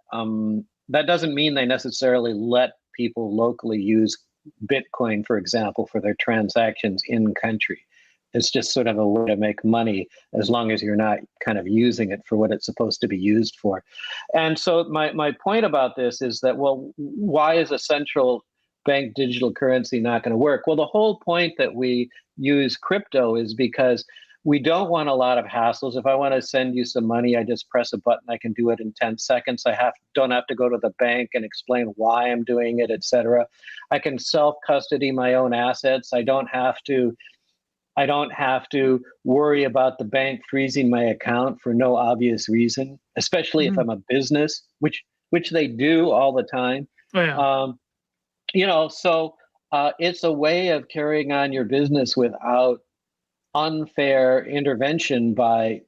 that doesn't mean they necessarily let people locally use Bitcoin, for example, for their transactions in country. It's just sort of a way to make money, as long as you're not kind of using it for what it's supposed to be used for. And so my point about this is that, well, why is a central bank digital currency not going to work? Well, the whole point that we use crypto is because we don't want a lot of hassles. If I want to send you some money, I just press a button. I can do it in 10 seconds. Don't have to go to the bank and explain why I'm doing it, et cetera. I can self-custody my own assets. I don't have to worry about the bank freezing my account for no obvious reason, especially if I'm a business, which they do all the time. Oh, yeah. So it's a way of carrying on your business without unfair intervention by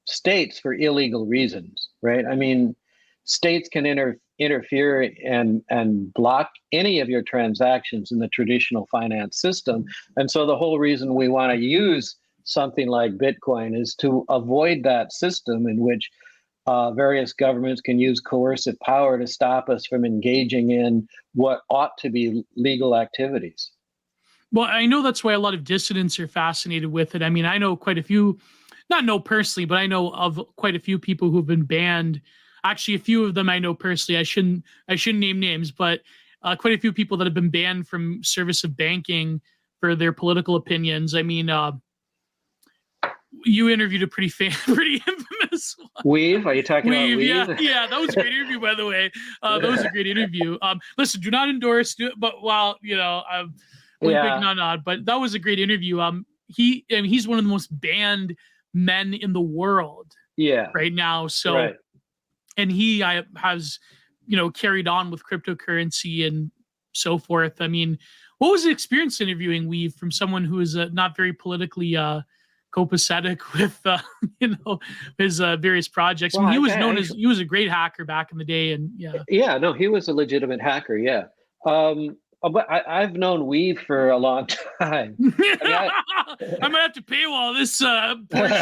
states for illegal reasons, right? I mean, states can interfere and block any of your transactions in the traditional finance system. And so the whole reason we want to use something like Bitcoin is to avoid that system in which various governments can use coercive power to stop us from engaging in what ought to be legal activities. Well, I know that's why a lot of dissidents are fascinated with it. I mean, I know quite a few, not know personally, but I know of quite a few people who've been banned. Actually, a few of them I know personally. I shouldn't name names, but quite a few people that have been banned from service of banking for their political opinions. I mean, You interviewed a pretty infamous one. Weave? Are you talking about Weave? Yeah, that was a great interview, by the way. That was a great interview. Listen, do not endorse, but while I'm nod, but that was a great interview. He's one of the most banned men in the world. Yeah. Right now, so right. And he has carried on with cryptocurrency and so forth. I mean, what was the experience interviewing Weave from someone who is not very politically copacetic with his various projects? Well, he was he was a great hacker back in the day, and no, he was a legitimate hacker. Yeah. But I've known Weave for a long time. I'm gonna have to paywall this portion.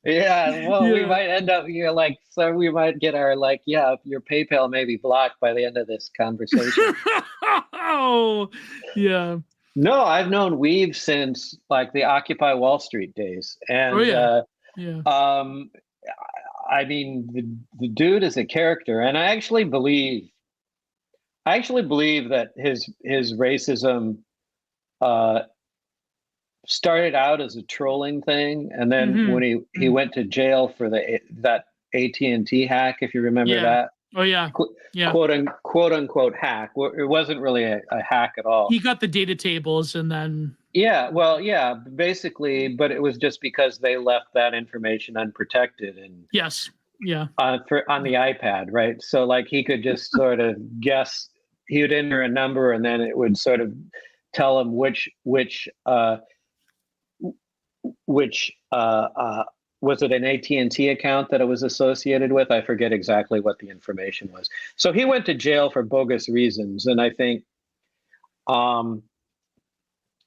Yeah, well, we might end up so we might get our your PayPal may be blocked by the end of this conversation. Oh, yeah. No, I've known Weave since the Occupy Wall Street days, and I mean the dude is a character, and I actually believe that his racism started out as a trolling thing, and then when he went to jail for that AT&T hack, if you remember that. Oh yeah, quote unquote hack. It wasn't really a hack at all. He got the data tables, and then basically, but it was just because they left that information unprotected, and on the iPad, right? So he could just sort of guess. He would enter a number, and then it would sort of tell him which was it an AT&T account that it was associated with? I forget exactly what the information was. So he went to jail for bogus reasons, and I think I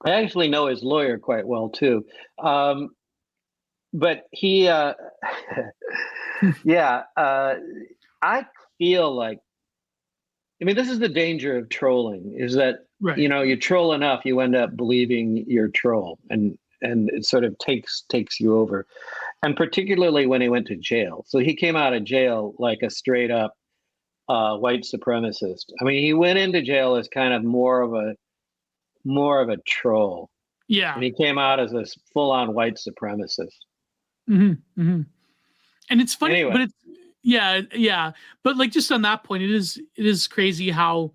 actually know his lawyer quite well too. But he, I feel like. I mean, this is the danger of trolling: is that you troll enough, you end up believing you're troll, and it sort of takes you over. And particularly when he went to jail, so he came out of jail like a straight up white supremacist. I mean, he went into jail as kind of more of a troll. Yeah, and he came out as a full on white supremacist. And it's funny, anyway. But it's. Yeah. But just on that point, it is crazy how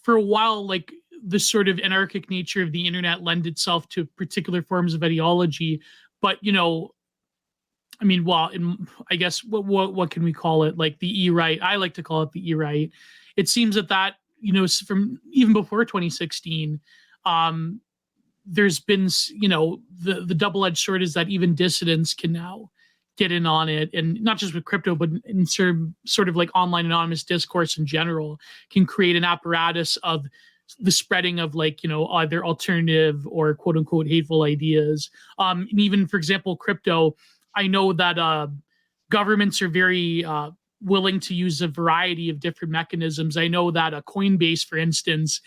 for a while, the sort of anarchic nature of the internet lend itself to particular forms of ideology. But, I mean, I guess what can we call it? The E-right. I like to call it the E-right. It seems that from even before 2016, there's been, the double-edged sword is that even dissidents can now get in on it, and not just with crypto, but in sort of online anonymous discourse in general, can create an apparatus of the spreading of either alternative or quote unquote hateful ideas. And even, for example, crypto, I know that governments are very willing to use a variety of different mechanisms. I know that Coinbase, for instance,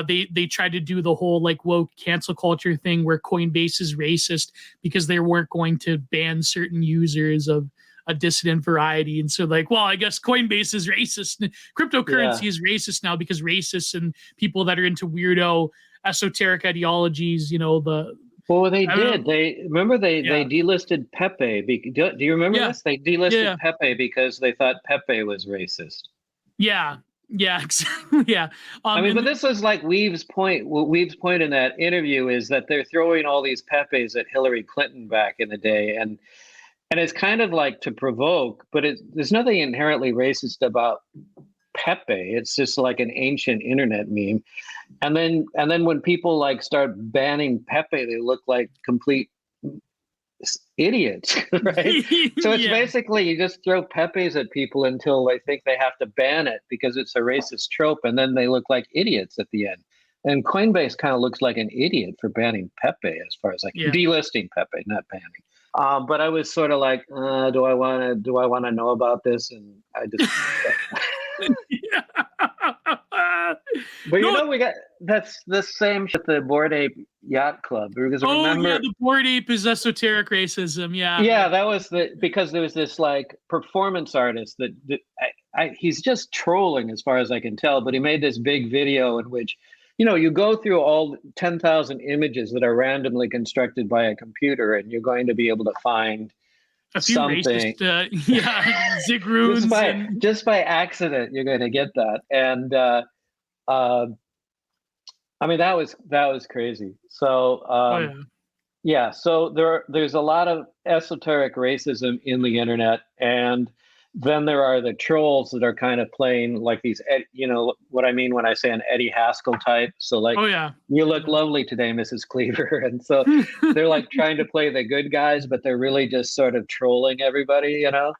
they tried to do the whole woke cancel culture thing where Coinbase is racist because they weren't going to ban certain users of a dissident variety. And so I guess Coinbase is racist. Cryptocurrency is racist now because racists and people that are into weirdo esoteric ideologies, they did. They delisted Pepe. Do you remember this? They delisted Pepe because they thought Pepe was racist. Yeah, exactly. Yeah. I mean, but this is Weave's point. Weave's point in that interview is that they're throwing all these Pepes at Hillary Clinton back in the day, and it's kind of to provoke, but there's nothing inherently racist about Pepe. It's just an ancient internet meme, and then when people start banning Pepe, they look like complete idiots, right? So it's basically you just throw Pepes at people until they think they have to ban it because it's a racist trope, and then they look like idiots at the end. And Coinbase kind of looks like an idiot for banning Pepe, as far as delisting Pepe, not banning. But I was sort of do I want to know about this? And I just. But we got that's the same with the Bored Ape Yacht Club, because remember the Bored Ape is esoteric racism. That was because there was this performance artist that he's just trolling as far as I can tell, but he made this big video in which you go through all 10,000 images that are randomly constructed by a computer, and you're going to be able to find A few something racist, Zigroons and just by accident. You're going to get that, and I mean that was crazy. So oh yeah. yeah, so there's a lot of esoteric racism in the internet, and then there are the trolls that are kind of playing like these, what I mean when I say an Eddie Haskell type. So like, Oh yeah. you look lovely today, Mrs. Cleaver, and so they're like trying to play the good guys, but they're really just sort of trolling everybody, And I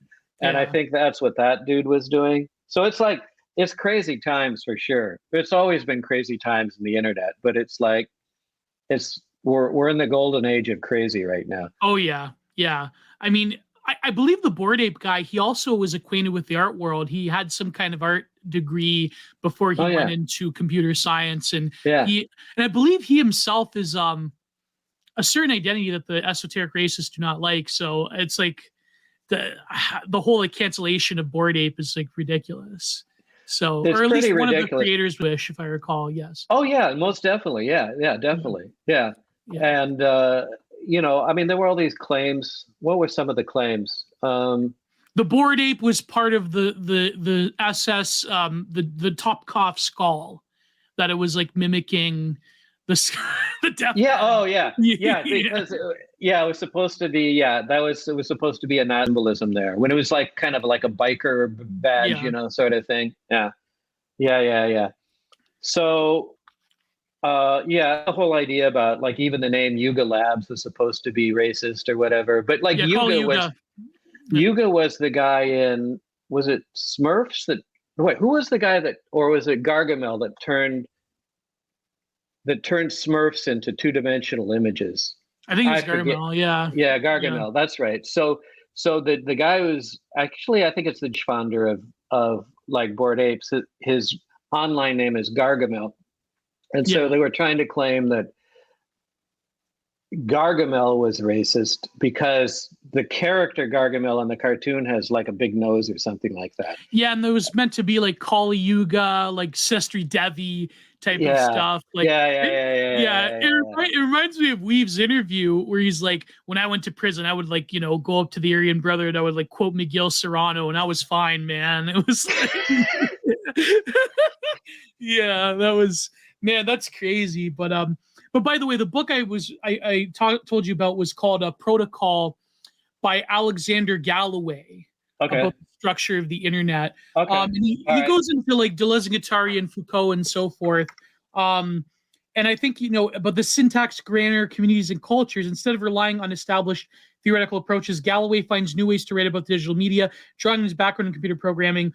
Yeah. think that's what that dude was doing. So it's like it's crazy times for sure. It's always been crazy times in the internet, but it's like we're in the golden age of crazy right now. Oh yeah. Yeah. I mean, I believe the Bored Ape guy, he also was acquainted with the art world. He had some kind of art degree before he went into computer science. And Yeah. I believe he himself is a certain identity that the esoteric racists do not like. So it's like the whole like cancellation of Bored Ape is like ridiculous. So, it's or at least pretty one ridiculous. of the creators wish, if I recall. Yes. Oh yeah, most definitely. Yeah, definitely. Yeah. And I mean, there were all these claims. What were some of the claims? The Bored Ape was part of the SS, the Topkov skull, that it was like mimicking the death. Yeah. Oh yeah. Yeah. Because it was supposed to be. Yeah, it was supposed to be a symbolism there when it was like kind of like a biker badge, sort of thing. Yeah. So. The whole idea about like even the name Yuga Labs was supposed to be racist or whatever, but like Yuga was the guy in, was it Smurfs who was the guy or was it Gargamel that turned Smurfs into two-dimensional images? I think it's Gargamel. Yeah. Yeah, Gargamel. Yeah. That's right. So the guy was actually, I think it's the founder of like Bored Apes. His online name is Gargamel. And so they were trying to claim that Gargamel was racist because the character Gargamel in the cartoon has like a big nose or something like that. Yeah, and it was meant to be like Kali Yuga, like Sestri Devi type of stuff. Like, it reminds me of Weave's interview where he's like, when I went to prison, I would like, go up to the Aryan Brotherhood, I would like quote Miguel Serrano, and I was fine, man. It was like, yeah, that was. Man, that's crazy. But by the way, the book I told you about was called Protocol by Alexander Galloway. Okay. About the structure of the internet. Okay. And he goes into like Deleuze and Guattari and Foucault and so forth. And I think, about the syntax, grammar, communities, and cultures, instead of relying on established theoretical approaches, Galloway finds new ways to write about digital media, drawing on his background in computer programming,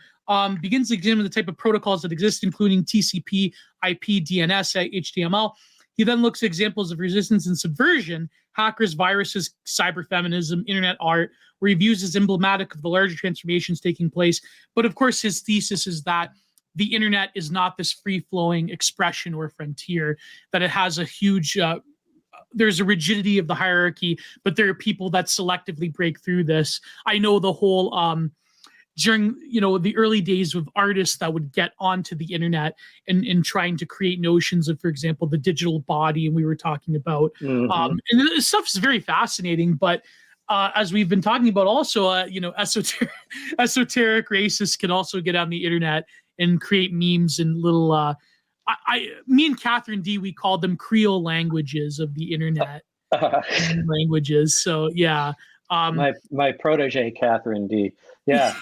begins to examine the type of protocols that exist, including TCP, IP, DNS, HTML. He then looks at examples of resistance and subversion, hackers, viruses, cyberfeminism, internet art, where he views as emblematic of the larger transformations taking place. But of course, his thesis is that the internet is not this free-flowing expression or frontier, that it has a huge... there's a rigidity of the hierarchy, but there are people that selectively break through this. I know the whole during the early days of artists that would get onto the internet and trying to create notions of, for example, the digital body, and we were talking about, and this stuff is very fascinating. But as we've been talking about, also, esoteric racists can also get on the internet and create memes and little. Me and Catherine D, we called them Creole languages of the internet languages. So yeah, my protege Catherine D. Yeah,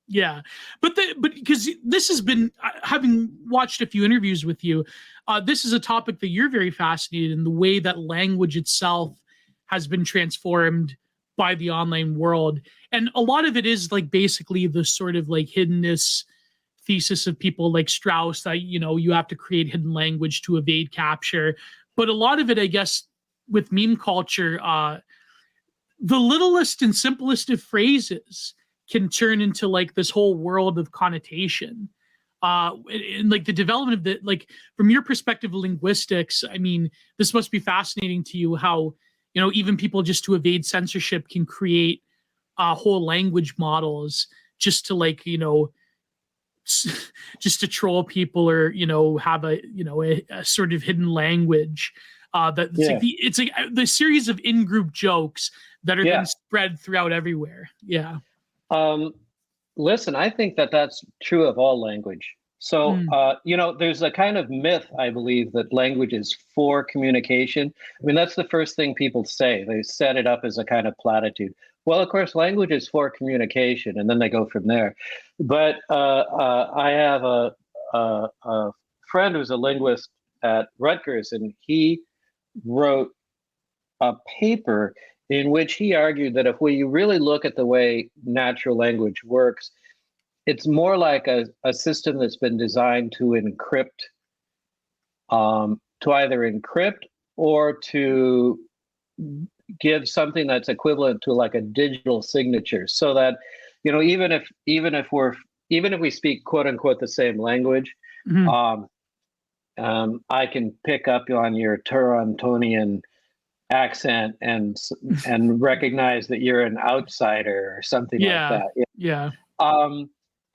yeah. But because this has been, having watched a few interviews with you, this is a topic that you're very fascinated in, the way that language itself has been transformed by the online world, and a lot of it is like basically the sort of like hiddenness thesis of people like Strauss, that you have to create hidden language to evade capture. But a lot of it, I guess, with meme culture, the littlest and simplest of phrases can turn into like this whole world of connotation. And like the development of the, like, from your perspective of linguistics, I mean, this must be fascinating to you, how even people just to evade censorship can create whole language models just to like just to troll people, or have a sort of hidden language. It's like the series of in-group jokes that are then spread throughout everywhere. Yeah. Listen, I think that that's true of all language. So, there's a kind of myth, I believe, that language is for communication. I mean, that's the first thing people say. They set it up as a kind of platitude. Well, of course, language is for communication, and then they go from there. But I have a friend who's a linguist at Rutgers, and he wrote a paper in which he argued that if we really look at the way natural language works, it's more like a system that's been designed to encrypt, to either encrypt or to give something that's equivalent to like a digital signature, so that even if we speak quote unquote the same language, I can pick up on your Torontonian accent and recognize that you're an outsider or something like that. Yeah.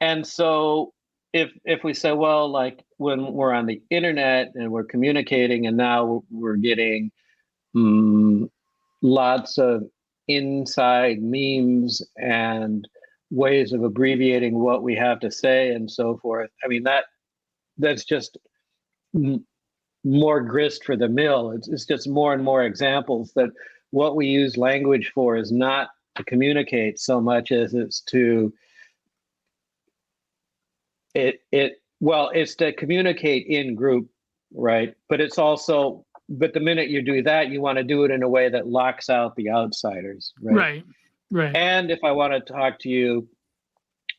And so if we say, well, like when we're on the internet and we're communicating, and now we're getting lots of inside memes and ways of abbreviating what we have to say and so forth. I mean, that's just more grist for the mill. It's just more and more examples that what we use language for is not to communicate so much as it's to it's to communicate in group, right? But it's also, but the minute you do that, you want to do it in a way that locks out the outsiders, right? Right. And if I want to talk to you,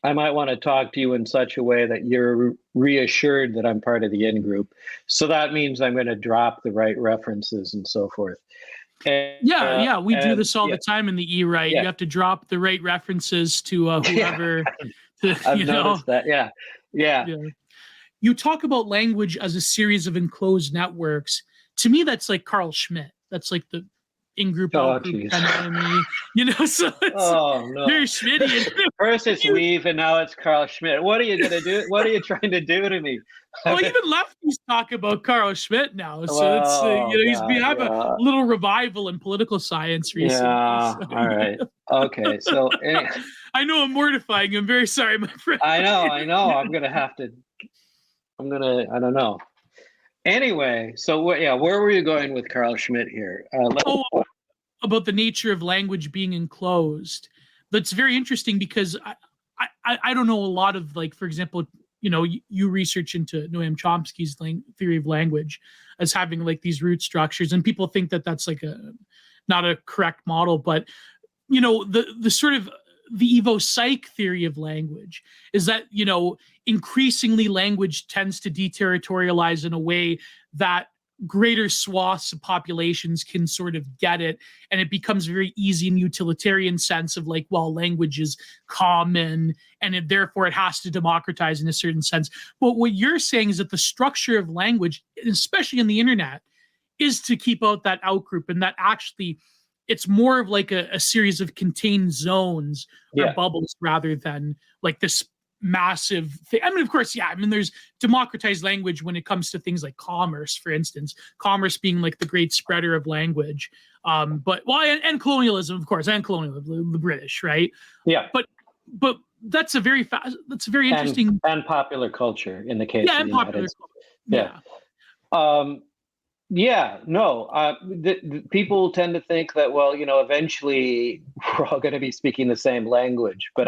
I might want to talk to you in such a way that you're reassured that I'm part of the in-group. So that means I'm going to drop the right references and so forth. And, we do this all the time in the E-Write. You have to drop the right references to whoever. I've noticed that. Yeah. You talk about language as a series of enclosed networks. To me, that's like Carl Schmitt. That's like the in-group, out-group kind of enemy. So it's very Schmittian. First it's Weave, and now it's Carl Schmitt. What are you going to do? What are you trying to do to me? Well, even lefties talk about Carl Schmitt now. So we have a little revival in political science recently. Yeah, so, all right. Okay, so anyway. I know I'm mortifying you. I'm very sorry, my friend. I know. I don't know. Anyway, so where were you going with Carl Schmitt here? About the nature of language being enclosed. That's very interesting because I don't know a lot of, like, for example, you research into Noam Chomsky's theory of language as having like these root structures, and people think that that's like not a correct model, but the sort of the Evo Psych theory of language is that, increasingly language tends to deterritorialize in a way that greater swaths of populations can sort of get it. And it becomes very easy in utilitarian sense of like, well, language is common and therefore it has to democratize in a certain sense. But what you're saying is that the structure of language, especially in the internet, is to keep out that outgroup, and that actually it's more of like a series of contained zones or bubbles rather than like this massive thing. I mean, of course, there's democratized language when it comes to things like commerce, for instance, commerce being like the great spreader of language. And colonialism, of course, and colonialism, the British, right? Yeah. But that's a very interesting. And popular culture in the case of the popular culture. People tend to think that, well, eventually we're all going to be speaking the same language, but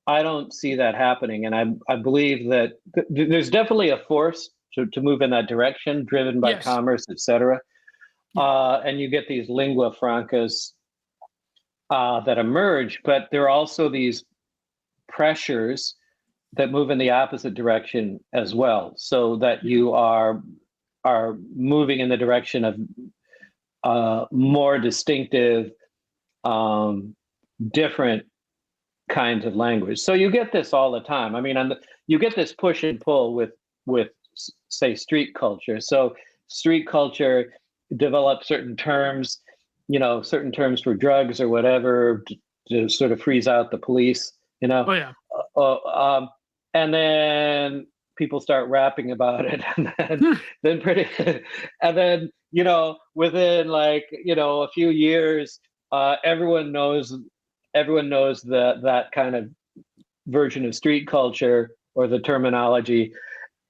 I don't see that happening. And I believe that there's definitely a force to move in that direction, driven by commerce, et cetera. And you get these lingua francas that emerge, but there are also these pressures that move in the opposite direction as well, so that you are moving in the direction of more distinctive, different kinds of language. So you get this all the time. I mean, you get this push and pull with say street culture. So street culture develops certain terms, certain terms for drugs or whatever to sort of freeze out the police. and then people start rapping about it, and then pretty, and then within like a few years, everyone knows that kind of version of street culture or the terminology,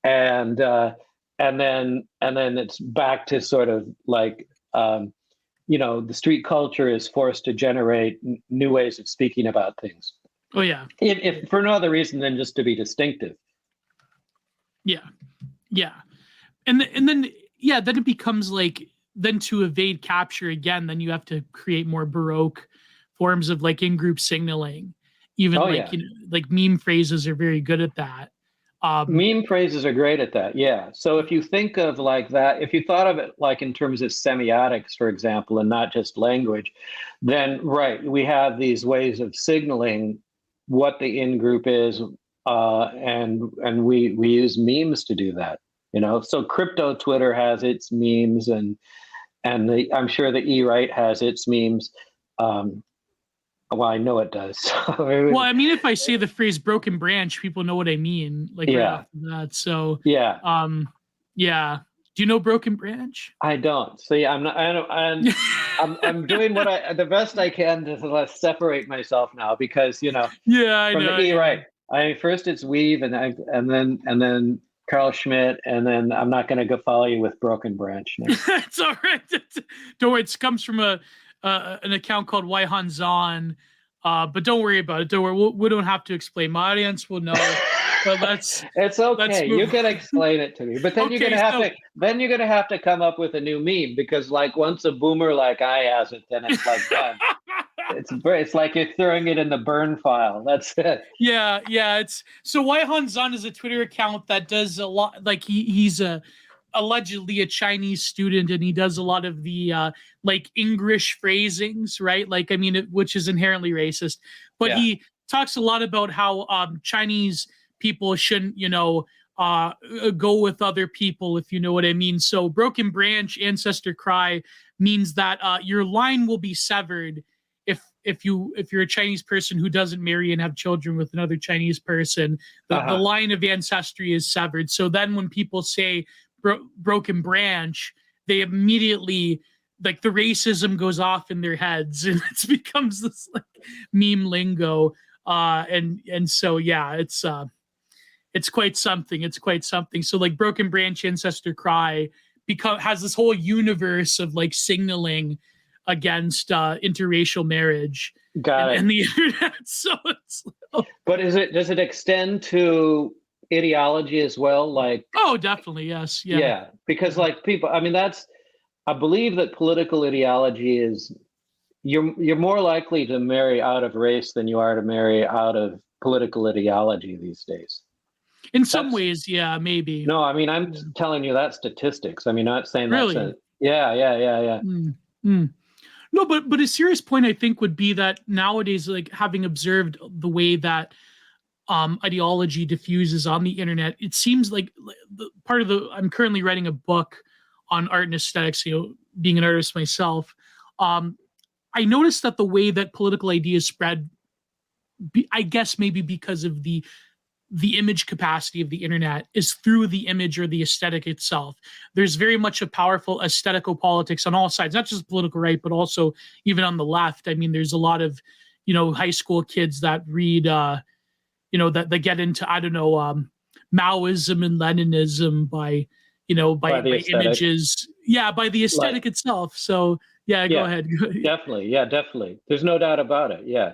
and then it's back to sort of like the street culture is forced to generate new ways of speaking about things. Oh yeah. If for no other reason than just to be distinctive. Yeah. And then then it becomes like, then to evade capture again, then you have to create more Baroque forms of like in-group signaling. Even like meme phrases are very good at that. Meme phrases are great at that. Yeah. So if you think of like that, if you thought of it like in terms of semiotics, for example, and not just language, then right, we have these ways of signaling what the in-group is, and we use memes to do that. So crypto Twitter has its memes, and I'm sure the E-Right has its memes. Well, I know it does. Well, I mean, if I say the phrase "broken branch," people know what I mean. Like right off that. So yeah. Do you know Broken Branch? I don't. So yeah, I'm doing the best I can to separate myself now, because I know. The E-Right. First it's Weave, and then Carl Schmidt, and then I'm not going to go follow you with Broken Branch. No. It's all right. Don't worry. It comes from an account called Waihan Zan, but don't worry about it. Don't worry. We don't have to explain. My audience will know. But it's okay. You can explain it to me, but then you're gonna have to come up with a new meme, because like once a boomer like I has it, then it's like done. It's like you're throwing it in the burn file. That's it. Yeah. It's so Waihan Zan is a Twitter account that does a lot. Like he's allegedly a Chinese student, and he does a lot of the like English phrasings, right? Like, I mean, which is inherently racist, but he talks a lot about how Chinese people shouldn't, go with other people, if you know what I mean. So Broken Branch, Ancestor Cry means that your line will be severed if you're a Chinese person who doesn't marry and have children with another Chinese person. The line of ancestry is severed. So then when people say Broken Branch, they immediately, like, the racism goes off in their heads, and it becomes this like meme lingo. And so it's quite something. It's quite something. So like Broken Branch, Ancestor Cry has this whole universe of like signaling against interracial marriage. Got it. And the internet. So it's. But does it extend to ideology as well? Like, oh, definitely, yes, yeah. Because like people, I mean, I believe that political ideology is you're more likely to marry out of race than you are to marry out of political ideology these days. In some ways, yeah, maybe. No, I mean, I'm telling you that statistics. I mean, not saying really. That's yeah. No, but a serious point, I think, would be that nowadays, like, having observed the way that ideology diffuses on the internet, it seems like I'm currently writing a book on art and aesthetics, being an artist myself. I noticed that the way that political ideas spread, I guess maybe because of the image capacity of the internet, is through the image or the aesthetic itself. There's very much a powerful aesthetical politics on all sides, not just political right, but also even on the left. I mean, there's a lot of, high school kids that read, that get into, I don't know, Maoism and Leninism by images. Yeah, by the aesthetic itself. So yeah, go ahead. Definitely. There's no doubt about it. Yeah.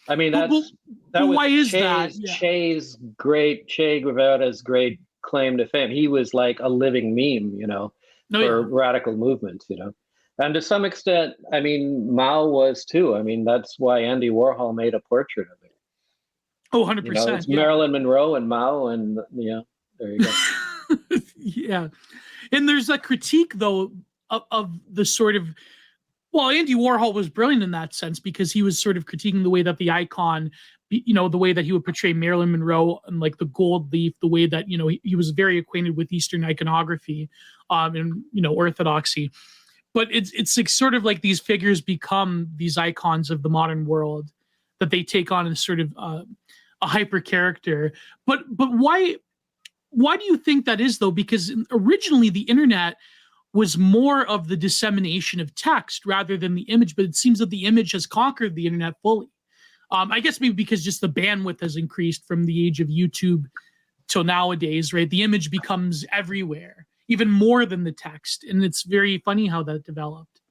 I mean, that was why is that? Che Guevara's great claim to fame. He was like a living meme, for radical movements, And to some extent, I mean, Mao was too. I mean, that's why Andy Warhol made a portrait of it. Oh, 100%. It's Marilyn Monroe and Mao, and there you go. Yeah. And there's a critique, though, of the sort of, well, Andy Warhol was brilliant in that sense, because he was sort of critiquing the way that the icon, the way that he would portray Marilyn Monroe and like the gold leaf, the way that, he was very acquainted with Eastern iconography, and, orthodoxy. But it's like sort of like these figures become these icons of the modern world, that they take on a sort of a hyper character. But why do you think that is, though? Because originally the internet was more of the dissemination of text rather than the image, but it seems that the image has conquered the internet fully. I guess maybe because just the bandwidth has increased from the age of YouTube till nowadays, right? The image becomes everywhere, even more than the text. And it's very funny how that developed.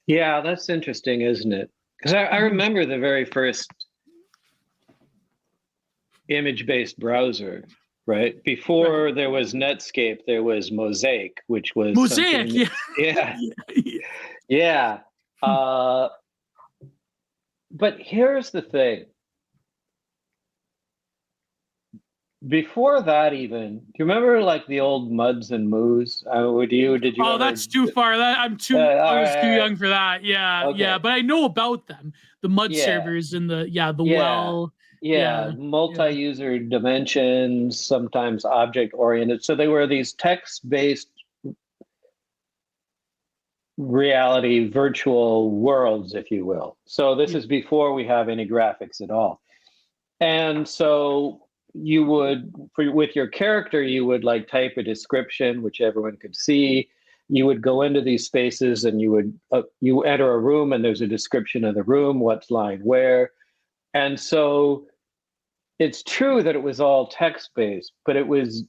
Yeah, that's interesting, isn't it? Because I remember the very first image-based browser, right? Before there was Netscape, there was Mosaic, which was Mosaic, something, yeah, yeah. But here's the thing. Before that, even, do you remember like the old Muds and Moos? Did you? Oh, ever, that's too far. I was too young for that. Yeah, okay. Yeah. But I know about them. The Mud servers and the well. Yeah, multi-user dimensions, sometimes object-oriented. So they were these text-based reality virtual worlds, if you will. So this is before we have any graphics at all. And so you would, with your character, you would like type a description, which everyone could see. You would go into these spaces and you would you enter a room and there's a description of the room, what's lying where. And so it's true that it was all text-based, but it was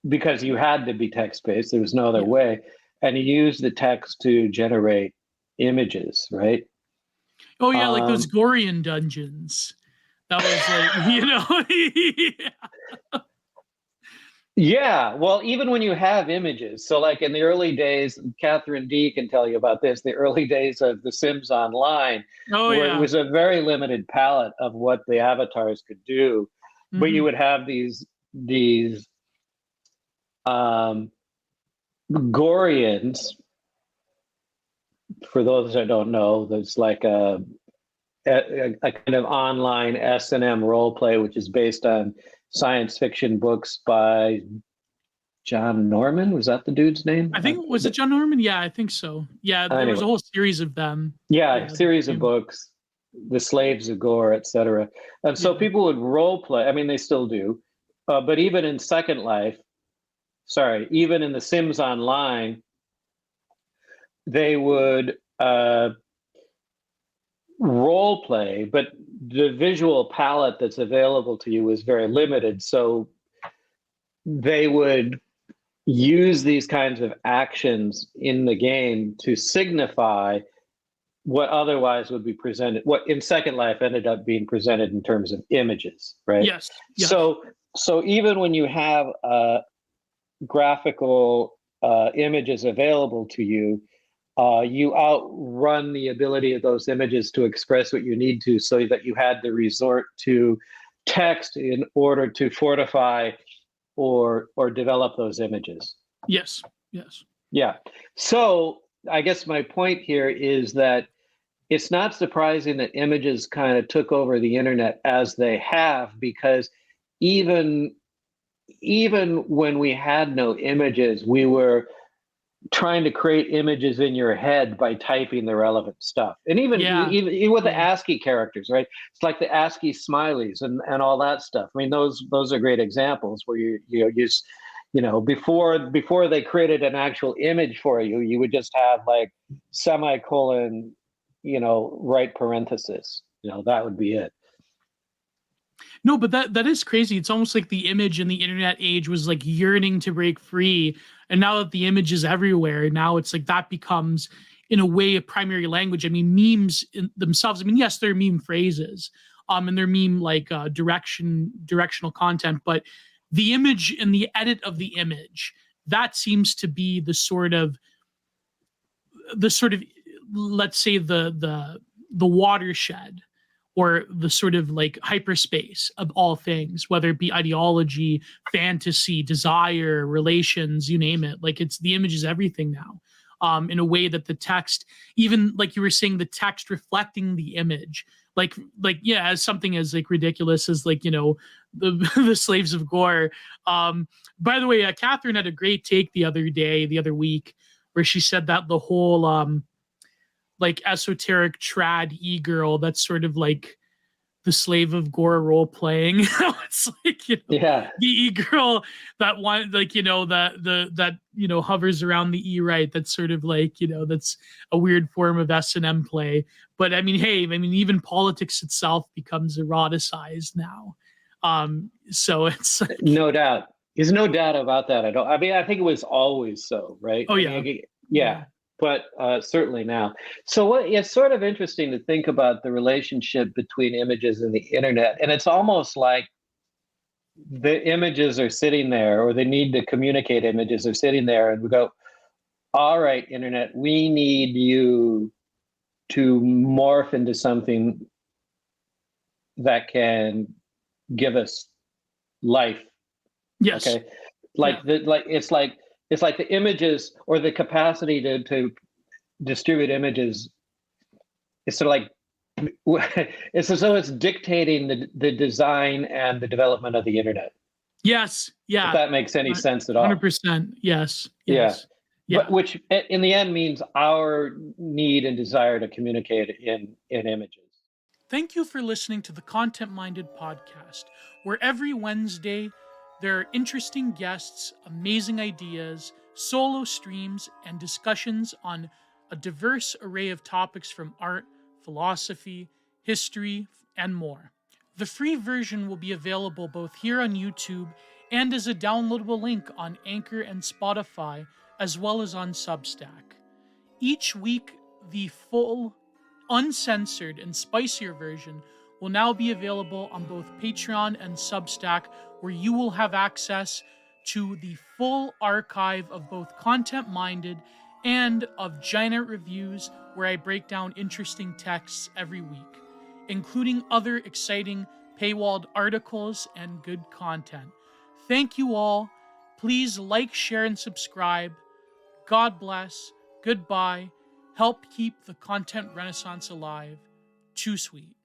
because you had to be text-based. There was no other way. And you used the text to generate images, right? Oh, yeah, like those Gorian dungeons. That was like, Yeah, well, even when you have images, so like in the early days, Catherine D can tell you about this, the early days of The Sims Online, where it was a very limited palette of what the avatars could do, but you would have these Gorians. For those that don't know, there's like a kind of online S&M role play, which is based on science fiction books by John Norman. Was that the dude's name? I think, was it John Norman? Yeah, I think so. Yeah, there was a whole series of them. Yeah, series of books, The Slaves of Gore, etc. And so people would role play. I mean, they still do. But even in even in The Sims Online, they would role play, but the visual palette that's available to you is very limited. So they would use these kinds of actions in the game to signify what otherwise would be presented, what in Second Life ended up being presented in terms of images, right? Yes. So even when you have graphical images available to you, you outrun the ability of those images to express what you need to, so that you had to resort to text in order to fortify or develop those images. Yes. Yeah. So I guess my point here is that it's not surprising that images kind of took over the internet as they have, because even when we had no images, we were trying to create images in your head by typing the relevant stuff. And even with the ASCII characters, right? It's like the ASCII smileys and all that stuff. I mean, those are great examples where you use, before they created an actual image for you, you would just have like semicolon, right parenthesis, that would be it. No, but that is crazy. It's almost like the image in the internet age was like yearning to break free. And now that the image is everywhere, now it's like that becomes, in a way, a primary language. I mean, memes in themselves, I mean, yes, they're meme phrases, and they're meme like directional content, but the image and the edit of the image, that seems to be the sort of, let's say the watershed, or the sort of like hyperspace of all things, whether it be ideology, fantasy, desire, relations, you name it. Like, it's the image is everything now, in a way that the text, even like you were saying, the text reflecting the image, like as something as like ridiculous as like, the Slaves of Gore. By the way, Catherine had a great take the other week, where she said that the whole like esoteric trad e-girl, that's sort of like the Slave of Gore role playing. It's like, Yeah. the e-girl, that one, like, that hovers around the e-right, that's sort of like, that's a weird form of S&M play. But I mean, hey, I mean, even politics itself becomes eroticized now. So it's like, No doubt. There's no doubt about that at all. I mean, I think it was always so, right? oh I yeah. mean, yeah, but certainly now. So it's sort of interesting to think about the relationship between images and the internet. And it's almost like the images are sitting there, or the need to communicate images are sitting there, and we go, all right, internet, we need you to morph into something that can give us life. Yes. Okay, it's like the images, or the capacity to distribute images. It's sort of like it's as though it's dictating the design and the development of the internet. Yes. Yeah. If that makes any sense at all. 100%. Yes. Yeah. Yeah. But which in the end means our need and desire to communicate in images. Thank you for listening to the Content Minded podcast, where every Wednesday there are interesting guests, amazing ideas, solo streams, and discussions on a diverse array of topics from art, philosophy, history, and more. The free version will be available both here on YouTube and as a downloadable link on Anchor and Spotify, as well as on Substack. Each week, the full, uncensored, and spicier version will now be available on both Patreon and Substack, where you will have access to the full archive of both Content Minded and of Giant Reviews, where I break down interesting texts every week, including other exciting paywalled articles and good content. Thank you all. Please like, share, and subscribe. God bless. Goodbye. Help keep the content renaissance alive. Too sweet.